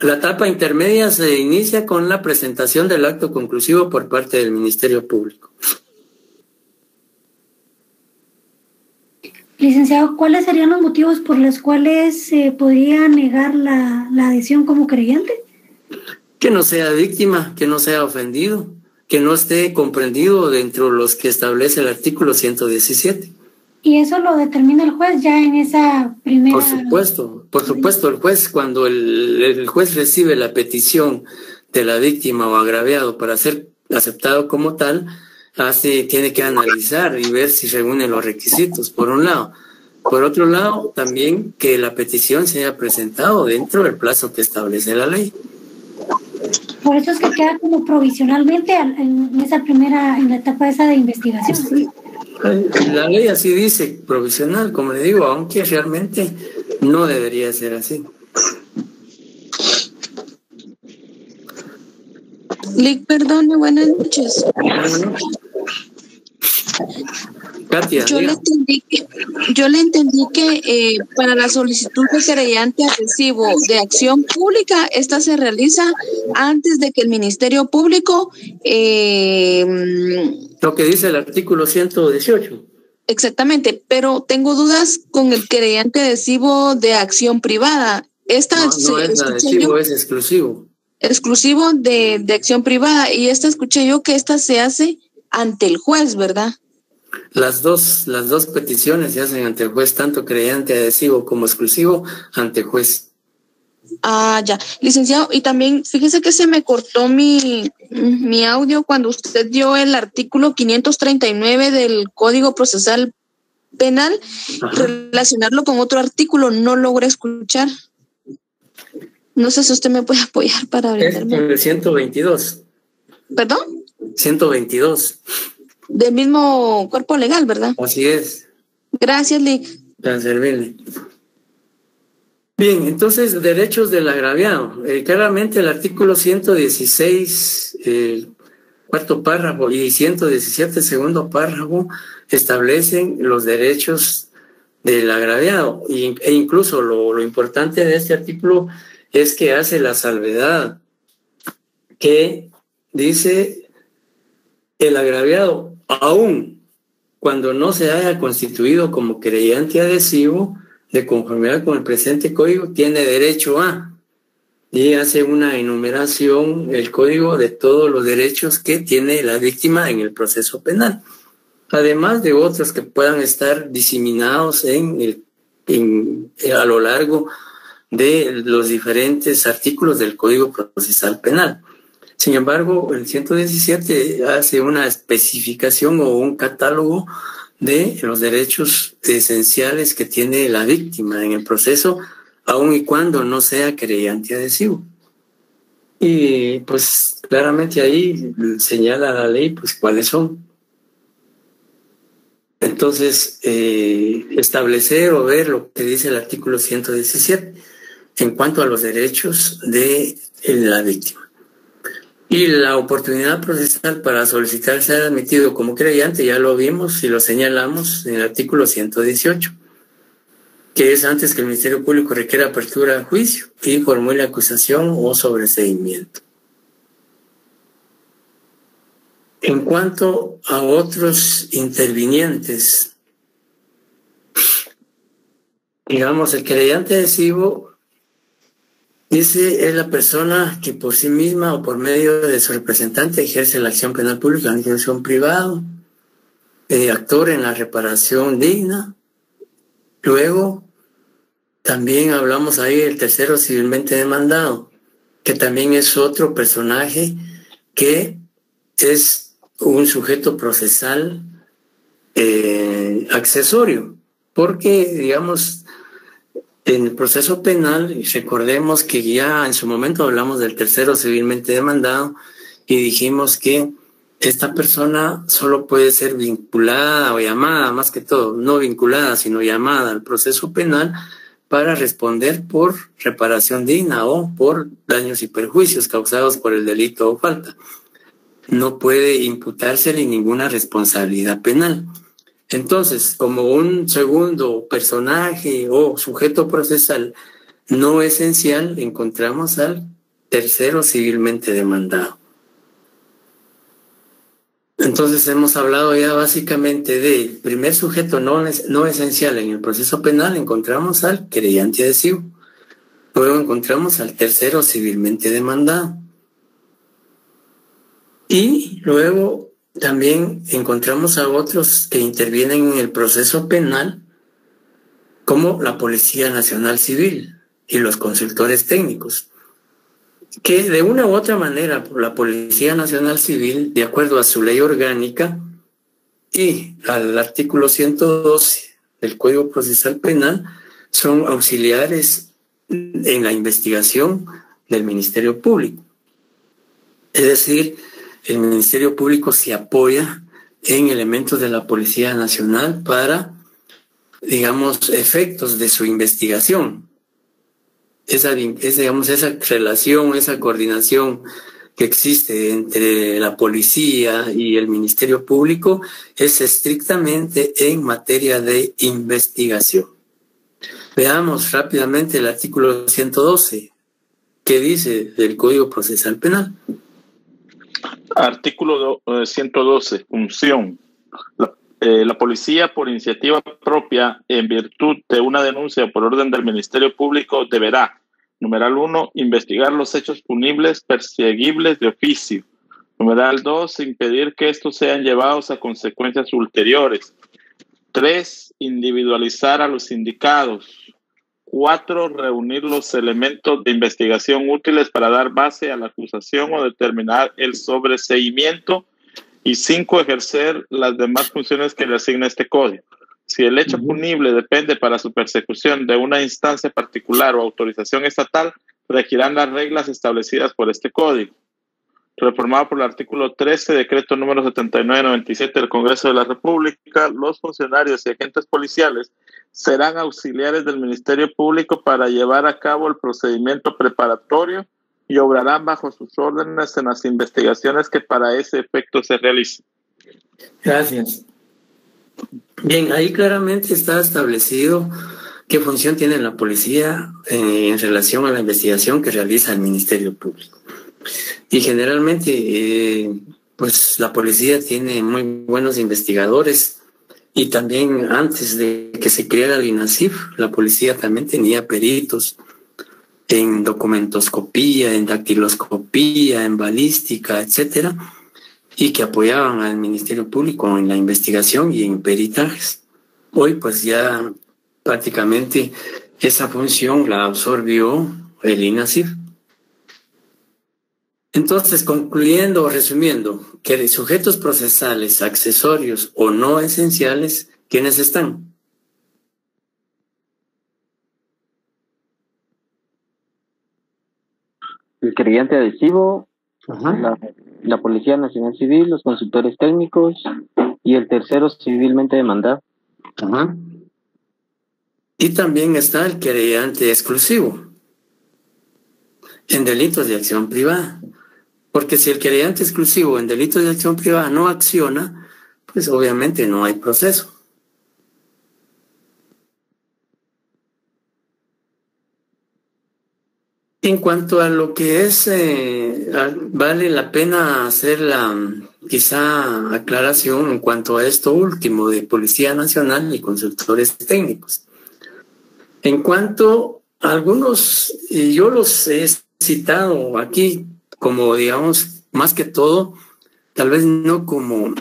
B: la etapa intermedia se inicia con la presentación del acto conclusivo por parte del Ministerio Público.
J: Licenciado, ¿cuáles serían los motivos por los cuales se podría negar la adhesión como creyente?
B: Que no sea víctima, que no sea ofendido, que no esté comprendido dentro de los que establece el artículo 117.
J: ¿Y eso lo determina el juez ya en esa primera...?
B: Por supuesto, el juez, cuando el juez recibe la petición de la víctima o agraviado para ser aceptado como tal, tiene que analizar y ver si reúne los requisitos, por un lado. Por otro lado, también que la petición sea presentado dentro del plazo que establece la ley.
J: Por eso es que queda como provisionalmente en la etapa esa de investigación.
B: Sí. La ley así dice, provisional, como le digo, aunque realmente no debería ser así.
L: Lic, perdone, buenas noches.
B: Katia,
L: yo le entendí que para la solicitud de querellante adhesivo de acción pública, esta se realiza antes de que el Ministerio Público...
B: lo que dice el artículo 118.
L: Exactamente, pero tengo dudas con el querellante adhesivo de acción privada.
B: No es adhesivo, es exclusivo.
L: Exclusivo de acción privada, y escuché yo que esta se hace ante el juez, ¿verdad?
B: Las dos peticiones se hacen ante el juez, tanto creyente adhesivo como exclusivo ante juez.
L: Ah, ya. Licenciado, y también fíjese que se me cortó mi audio cuando usted dio el artículo 539 del Código Procesal Penal. Ajá. Relacionarlo con otro artículo, no logré escuchar. No sé si usted me puede apoyar para brindarme.
B: Es el 122.
L: ¿Perdón?
B: 122.
L: Del mismo cuerpo legal, ¿verdad?
B: Así es.
L: Gracias, Lic.
B: Para servirle. Bien, entonces, derechos del agraviado. Claramente el artículo 116, cuarto párrafo, y 117, segundo párrafo, establecen los derechos del agraviado. E incluso lo importante de este artículo es que hace la salvedad que dice el agraviado, aún cuando no se haya constituido como creyente adhesivo, de conformidad con el presente código, tiene derecho a, y hace una enumeración, el código, de todos los derechos que tiene la víctima en el proceso penal, además de otros que puedan estar diseminados a lo largo de los diferentes artículos del Código Procesal Penal. Sin embargo, el 117 hace una especificación o un catálogo de los derechos esenciales que tiene la víctima en el proceso, aun y cuando no sea creyente adhesivo. Y pues claramente ahí señala la ley pues cuáles son. Entonces, establecer o ver lo que dice el artículo 117 en cuanto a los derechos de la víctima. Y la oportunidad procesal para solicitar ser admitido como creyente, ya lo vimos y lo señalamos en el artículo 118, que es antes que el Ministerio Público requiera apertura a juicio y formule acusación o sobreseimiento. En cuanto a otros intervinientes, digamos, el creyente adhesivo dice es la persona que por sí misma o por medio de su representante ejerce la acción penal pública en acción privado, actor en la reparación digna. Luego, también hablamos ahí del tercero civilmente demandado, que también es otro personaje que es un sujeto procesal accesorio, porque, digamos, en el proceso penal, recordemos que ya en su momento hablamos del tercero civilmente demandado y dijimos que esta persona solo puede ser vinculada o llamada, más que todo, no vinculada, sino llamada al proceso penal para responder por reparación digna o por daños y perjuicios causados por el delito o falta. No puede imputársele ninguna responsabilidad penal. Entonces, como un segundo personaje o sujeto procesal no esencial, encontramos al tercero civilmente demandado. Entonces, hemos hablado ya básicamente del primer sujeto no esencial en el proceso penal, encontramos al creyente adhesivo. Luego encontramos al tercero civilmente demandado. Y luego también encontramos a otros que intervienen en el proceso penal, como la Policía Nacional Civil y los consultores técnicos, que de una u otra manera la Policía Nacional Civil, de acuerdo a su ley orgánica y al artículo 112 del Código Procesal Penal, son auxiliares en la investigación del Ministerio Público. Es decir, el Ministerio Público se apoya en elementos de la Policía Nacional para, digamos, efectos de su investigación. Esa relación, esa coordinación que existe entre la policía y el Ministerio Público es estrictamente en materia de investigación. Veamos rápidamente el artículo 112, que dice del Código Procesal Penal.
K: Artículo 112, función. La policía, por iniciativa propia, en virtud de una denuncia por orden del Ministerio Público, deberá, numeral 1, investigar los hechos punibles perseguibles de oficio. Numeral 2, impedir que estos sean llevados a consecuencias ulteriores. 3, individualizar a los indicados. 4, reunir los elementos de investigación útiles para dar base a la acusación o determinar el sobreseimiento. Y 5, ejercer las demás funciones que le asigna este código. Si el hecho punible depende para su persecución de una instancia particular o autorización estatal, regirán las reglas establecidas por este código. Reformado por el artículo 13, decreto número 7997 del Congreso de la República, los funcionarios y agentes policiales serán auxiliares del Ministerio Público para llevar a cabo el procedimiento preparatorio y obrarán bajo sus órdenes en las investigaciones que para ese efecto se realicen.
B: Gracias. Bien, ahí claramente está establecido qué función tiene la policía en relación a la investigación que realiza el Ministerio Público. Y generalmente, pues la policía tiene muy buenos investigadores, y también antes de que se creara el INASIF, la policía también tenía peritos en documentoscopía, en dactiloscopía, en balística, etcétera, y que apoyaban al Ministerio Público en la investigación y en peritajes. Hoy pues ya prácticamente esa función la absorbió el INASIF. Entonces, concluyendo o resumiendo, que de sujetos procesales, accesorios o no esenciales, ¿quiénes están?
M: El querellante adhesivo, la Policía Nacional Civil, los consultores técnicos y el tercero civilmente demandado.
B: Y también está el querellante exclusivo en delitos de acción privada. Porque si el querellante exclusivo en delitos de acción privada no acciona, pues obviamente no hay proceso. En cuanto a lo que es, vale la pena hacer la quizá aclaración en cuanto a esto último de Policía Nacional y consultores técnicos. En cuanto a algunos, yo los he citado aquí como, digamos, más que todo, tal vez no como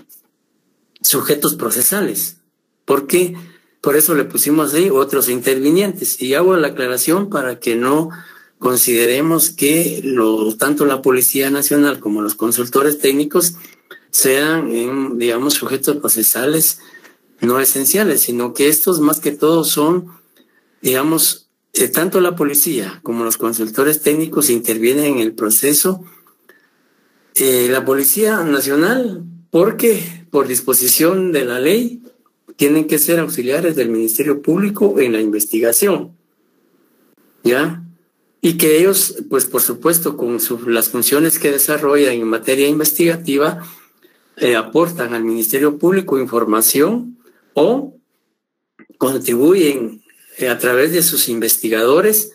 B: sujetos procesales. ¿Por qué? Por eso le pusimos ahí otros intervinientes. Y hago la aclaración para que no consideremos que tanto la Policía Nacional como los consultores técnicos sean, digamos, sujetos procesales no esenciales, sino que estos más que todo son, digamos, tanto la policía como los consultores técnicos intervienen en el proceso. La Policía Nacional, porque por disposición de la ley, tienen que ser auxiliares del Ministerio Público en la investigación, ¿ya? Y que ellos, pues por supuesto, con las funciones que desarrollan en materia investigativa, aportan al Ministerio Público información o contribuyen a través de sus investigadores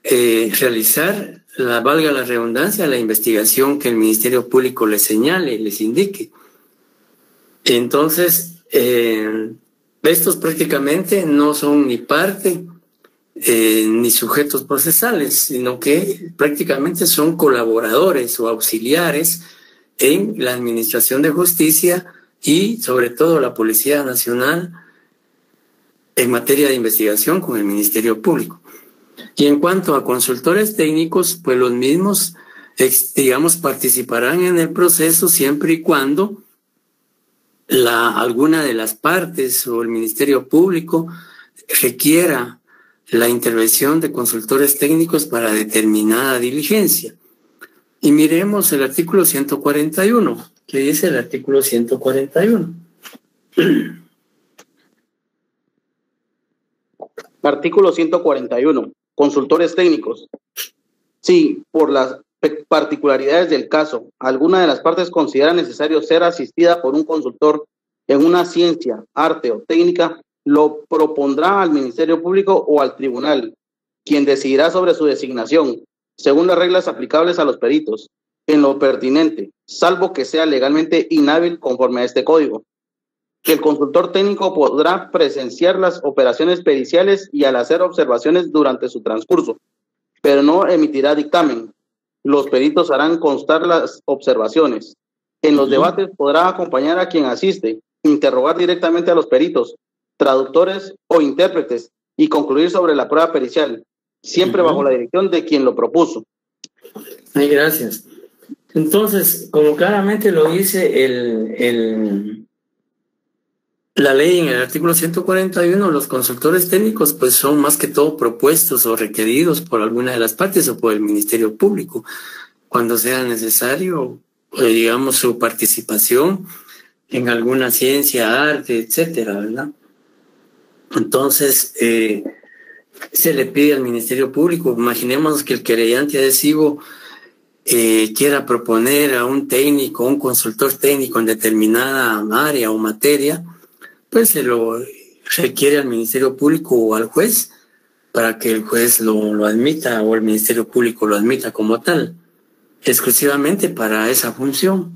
B: realizar, valga la redundancia, la investigación que el Ministerio Público les señale, les indique. Entonces, estos prácticamente no son ni parte ni sujetos procesales, sino que prácticamente son colaboradores o auxiliares en la Administración de Justicia y sobre todo la Policía Nacional en materia de investigación con el Ministerio Público. Y en cuanto a consultores técnicos, pues los mismos, digamos, participarán en el proceso siempre y cuando alguna de las partes o el Ministerio Público requiera la intervención de consultores técnicos para determinada diligencia. Y miremos el artículo 141. ¿Qué dice el artículo 141?
N: Artículo 141. Consultores técnicos. Si, por las particularidades del caso, alguna de las partes considera necesario ser asistida por un consultor en una ciencia, arte o técnica, lo propondrá al Ministerio Público o al tribunal, quien decidirá sobre su designación, según las reglas aplicables a los peritos, en lo pertinente, salvo que sea legalmente inhábil conforme a este código. Que el consultor técnico podrá presenciar las operaciones periciales y al hacer observaciones durante su transcurso, pero no emitirá dictamen. Los peritos harán constar las observaciones. En los debates podrá acompañar a quien asiste, interrogar directamente a los peritos, traductores o intérpretes y concluir sobre la prueba pericial, siempre bajo la dirección de quien lo propuso.
B: Ay, gracias. Entonces, como claramente lo dice la ley en el artículo 141, los consultores técnicos pues son más que todo propuestos o requeridos por alguna de las partes o por el Ministerio Público, cuando sea necesario, digamos, su participación en alguna ciencia, arte, etcétera, ¿verdad? Entonces, se le pide al Ministerio Público, imaginemos que el querellante adhesivo quiera proponer a un técnico, un consultor técnico en determinada área o materia, pues se lo requiere al Ministerio Público o al juez para que el juez lo admita o el Ministerio Público lo admita como tal, exclusivamente para esa función.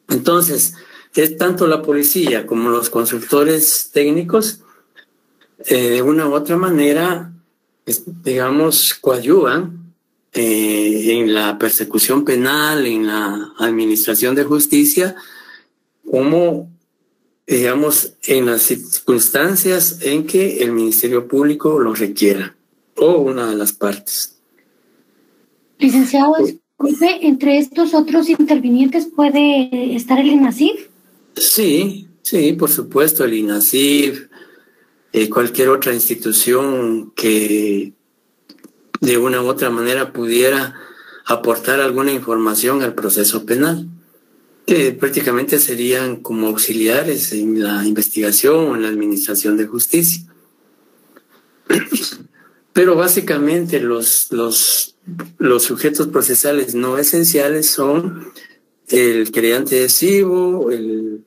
B: Entonces, es tanto la policía como los consultores técnicos, de una u otra manera, digamos, coadyuvan en la persecución penal, en la administración de justicia, como, digamos, en las circunstancias en que el Ministerio Público lo requiera, o una de las partes.
J: Licenciado, disculpe, ¿entre estos otros intervinientes puede estar el INASIF?
B: Sí, por supuesto, el INASIF, cualquier otra institución que de una u otra manera pudiera aportar alguna información al proceso penal, que prácticamente serían como auxiliares en la investigación o en la administración de justicia. Pero básicamente los sujetos procesales no esenciales son el querellante adhesivo, el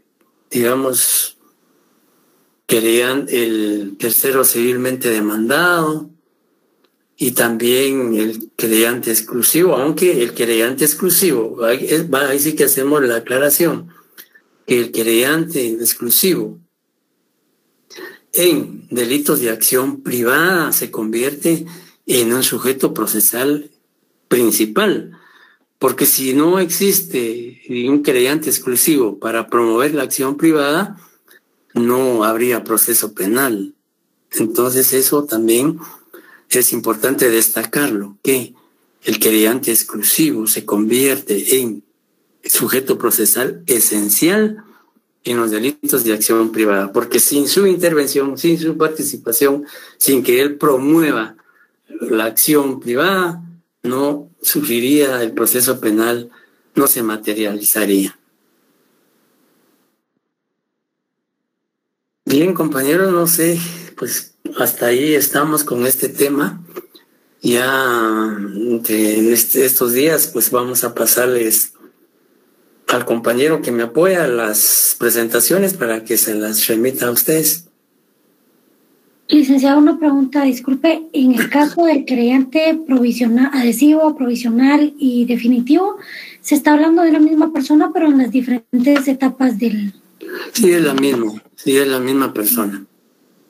B: tercero civilmente demandado y también el querellante exclusivo, aunque el querellante exclusivo, ahí sí que hacemos la aclaración, que el querellante exclusivo en delitos de acción privada se convierte en un sujeto procesal principal, porque si no existe un querellante exclusivo para promover la acción privada, no habría proceso penal. Entonces eso también es importante destacarlo, que el querellante exclusivo se convierte en sujeto procesal esencial en los delitos de acción privada, porque sin su intervención, sin su participación, sin que él promueva la acción privada, no sufriría el proceso penal, no se materializaría. Bien, compañeros, no sé, pues hasta ahí estamos con este tema. Ya en estos días, pues vamos a pasarles al compañero que me apoya las presentaciones para que se las remita a ustedes.
J: Licenciado, una pregunta, disculpe, en el caso del querellante provisional, adhesivo, provisional y definitivo, se está hablando de la misma persona, pero en las diferentes etapas del...
B: Sí, es la misma persona.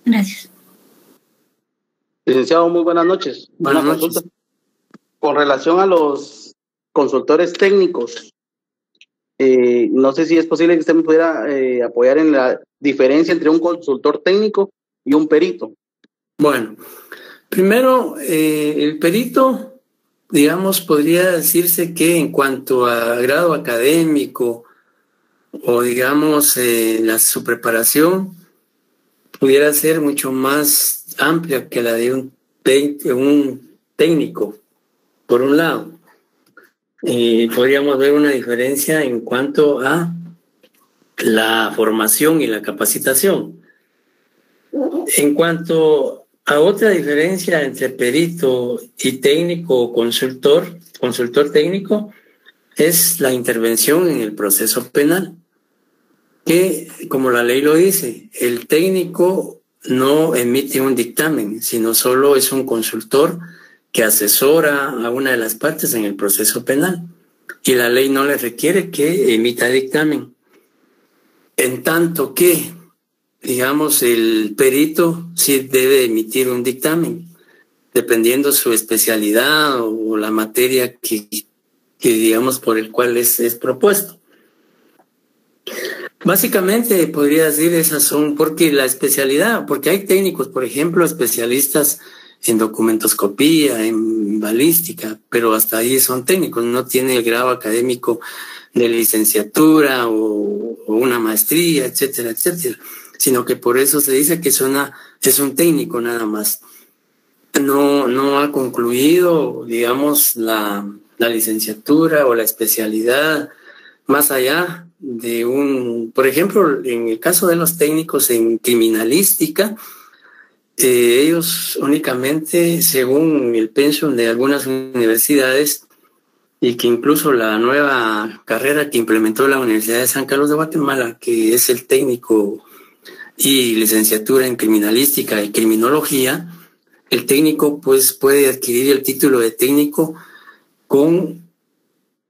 J: Gracias.
N: Licenciado, muy buenas noches.
B: Buenas noches.
N: Con relación a los consultores técnicos, no sé si es posible que usted me pudiera apoyar en la diferencia entre un consultor técnico y un perito.
B: Bueno, primero, el perito, digamos, podría decirse que en cuanto a grado académico o, digamos, su preparación pudiera ser mucho más amplia que la de un técnico, por un lado. Podríamos ver una diferencia en cuanto a la formación y la capacitación. En cuanto a otra diferencia entre perito y técnico o consultor técnico, es la intervención en el proceso penal, que, como la ley lo dice, el técnico no emite un dictamen, sino solo es un consultor que asesora a una de las partes en el proceso penal, y la ley no le requiere que emita dictamen. En tanto que, digamos, el perito sí debe emitir un dictamen, dependiendo su especialidad o la materia que digamos, por el cual es propuesto. Básicamente podría decir esas son, porque la especialidad, porque hay técnicos, por ejemplo, especialistas en documentoscopía, en balística, pero hasta ahí son técnicos, no tiene el grado académico de licenciatura o una maestría, etcétera, etcétera, sino que por eso se dice que es un técnico nada más. No ha concluido, digamos, la licenciatura o la especialidad más allá de por ejemplo, en el caso de los técnicos en criminalística, ellos únicamente, según el pensum de algunas universidades, y que incluso la nueva carrera que implementó la Universidad de San Carlos de Guatemala, que es el técnico y licenciatura en criminalística y criminología, el técnico pues puede adquirir el título de técnico con,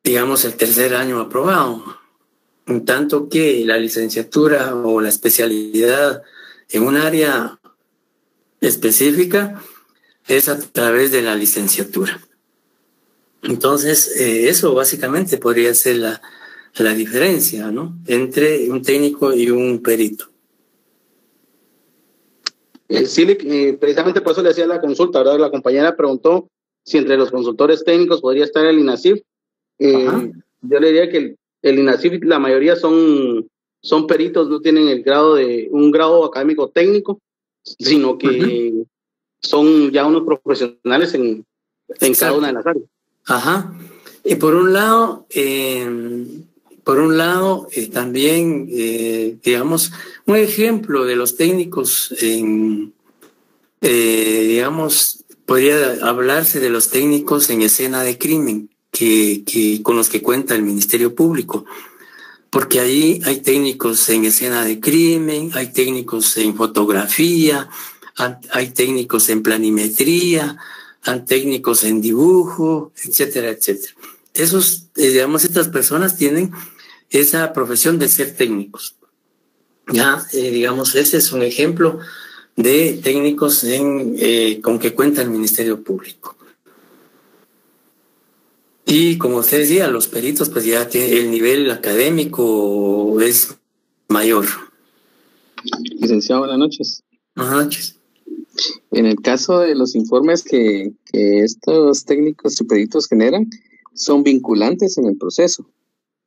B: digamos, el tercer año aprobado. En tanto que la licenciatura o la especialidad en un área específica es a través de la licenciatura. Entonces, eso básicamente podría ser la diferencia, ¿no?, entre un técnico y un perito.
N: Sí, precisamente por eso le hacía la consulta, ¿verdad? La compañera preguntó si entre los consultores técnicos podría estar el INACIF. Yo le diría que el INACIF, la mayoría son peritos, no tienen un grado académico técnico, sino que son ya unos profesionales en cada una de las áreas.
B: Ajá. Y por un lado también, digamos, un ejemplo de los técnicos digamos, podría hablarse de los técnicos en escena de crimen, con los que cuenta el Ministerio Público, porque ahí hay técnicos en escena de crimen, hay técnicos en fotografía, hay técnicos en planimetría, hay técnicos en dibujo, etcétera, etcétera. Estas personas tienen esa profesión de ser técnicos. Ya, digamos, ese es un ejemplo de técnicos con que cuenta el Ministerio Público. Y como usted decía, los peritos, pues ya el nivel académico es mayor.
M: Licenciado, buenas noches.
B: Buenas noches.
M: En el caso de los informes que estos técnicos y peritos generan, son vinculantes en el proceso.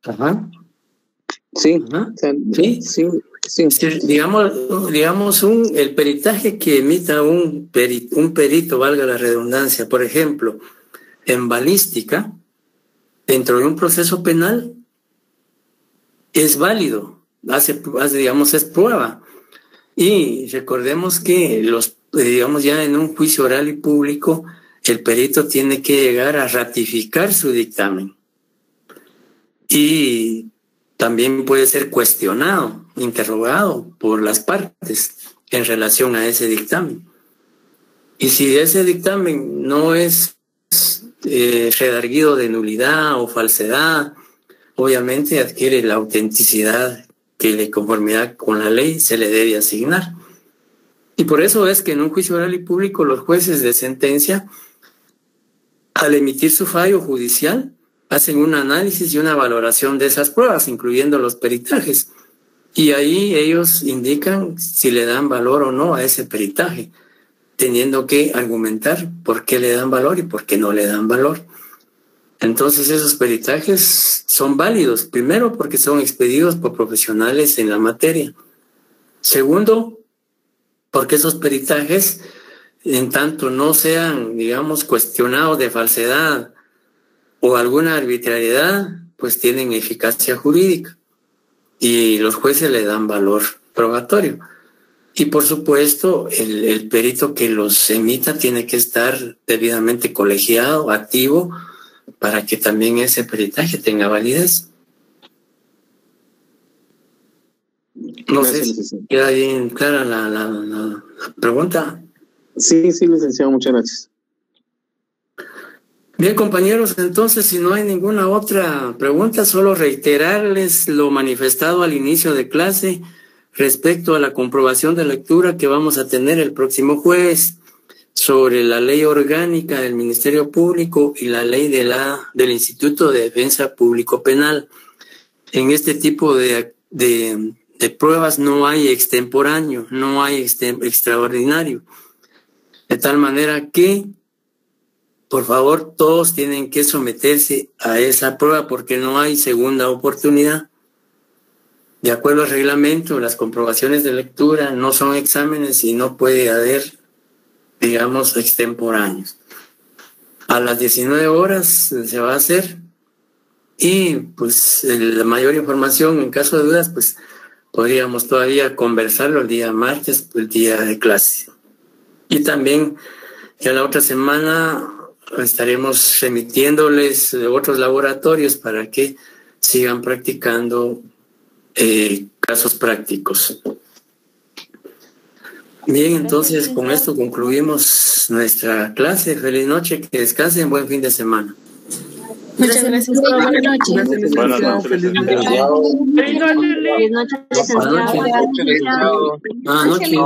B: Ajá.
M: Sí.
B: Ajá.
M: O sea, sí.
B: Digamos el peritaje que emita un perito, valga la redundancia, por ejemplo, en balística, dentro de un proceso penal, es válido, digamos, es prueba. Y recordemos que digamos, ya en un juicio oral y público, el perito tiene que llegar a ratificar su dictamen. Y también puede ser cuestionado, interrogado por las partes en relación a ese dictamen. Y si ese dictamen no es redarguido de nulidad o falsedad, obviamente adquiere la autenticidad que de conformidad con la ley se le debe asignar. Y por eso es que en un juicio oral y público los jueces de sentencia, al emitir su fallo judicial, hacen un análisis y una valoración de esas pruebas, incluyendo los peritajes. Y ahí ellos indican si le dan valor o no a ese peritaje, teniendo que argumentar por qué le dan valor y por qué no le dan valor. Entonces esos peritajes son válidos, primero porque son expedidos por profesionales en la materia. Segundo, porque esos peritajes, en tanto no sean, digamos, cuestionados de falsedad o alguna arbitrariedad, pues tienen eficacia jurídica y los jueces le dan valor probatorio. Y por supuesto, el perito que los emita tiene que estar debidamente colegiado, activo, para que también ese peritaje tenga validez. No sé si queda bien clara la pregunta.
M: Sí, licenciado, muchas gracias.
B: Bien, compañeros, entonces, si no hay ninguna otra pregunta, solo reiterarles lo manifestado al inicio de clase respecto a la comprobación de lectura que vamos a tener el próximo jueves sobre la ley orgánica del Ministerio Público y la ley del Instituto de Defensa Público Penal. En este tipo de de pruebas no hay extemporáneo, no hay extraordinario. De tal manera que, por favor, todos tienen que someterse a esa prueba porque no hay segunda oportunidad. De acuerdo al reglamento, las comprobaciones de lectura no son exámenes y no puede haber, digamos, extemporáneos. A las 19 horas se va a hacer y pues la mayor información, en caso de dudas, pues podríamos todavía conversarlo el día martes, el día de clase. Y también ya la otra semana estaremos remitiéndoles otros laboratorios para que sigan practicando casos prácticos. Bien, entonces con esto concluimos nuestra clase. Feliz noche, que descansen, buen fin de semana.
A: Muchas gracias. Buenas noches.
K: Buenas noches, licenciado.
B: Buenas noches.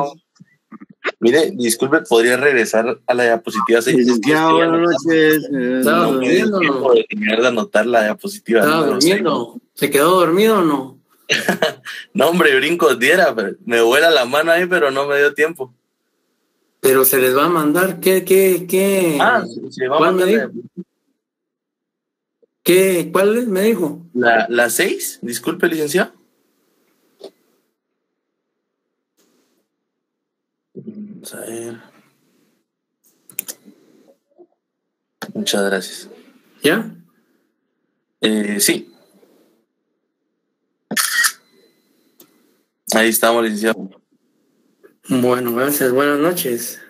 O: Mire, disculpe, ¿podría regresar a la diapositiva 6?
P: Licenciado, buenas noches.
B: ¿Estaba durmiendo o no?
O: De terminar de anotar la diapositiva.
B: ¿Estaba durmiendo? ¿Se quedó dormido o no?
O: No, hombre, brincos diera, pero me vuela la mano ahí, pero no me dio tiempo.
B: Pero se les va a mandar, ¿qué?
O: Ah, se va a mandar.
B: ¿Cuál me dijo?
O: La 6, disculpe, licenciado. Vamos a ver. Muchas gracias.
B: ¿Ya?
O: Sí. Ahí estamos, licenciado.
B: Bueno, gracias. Buenas noches.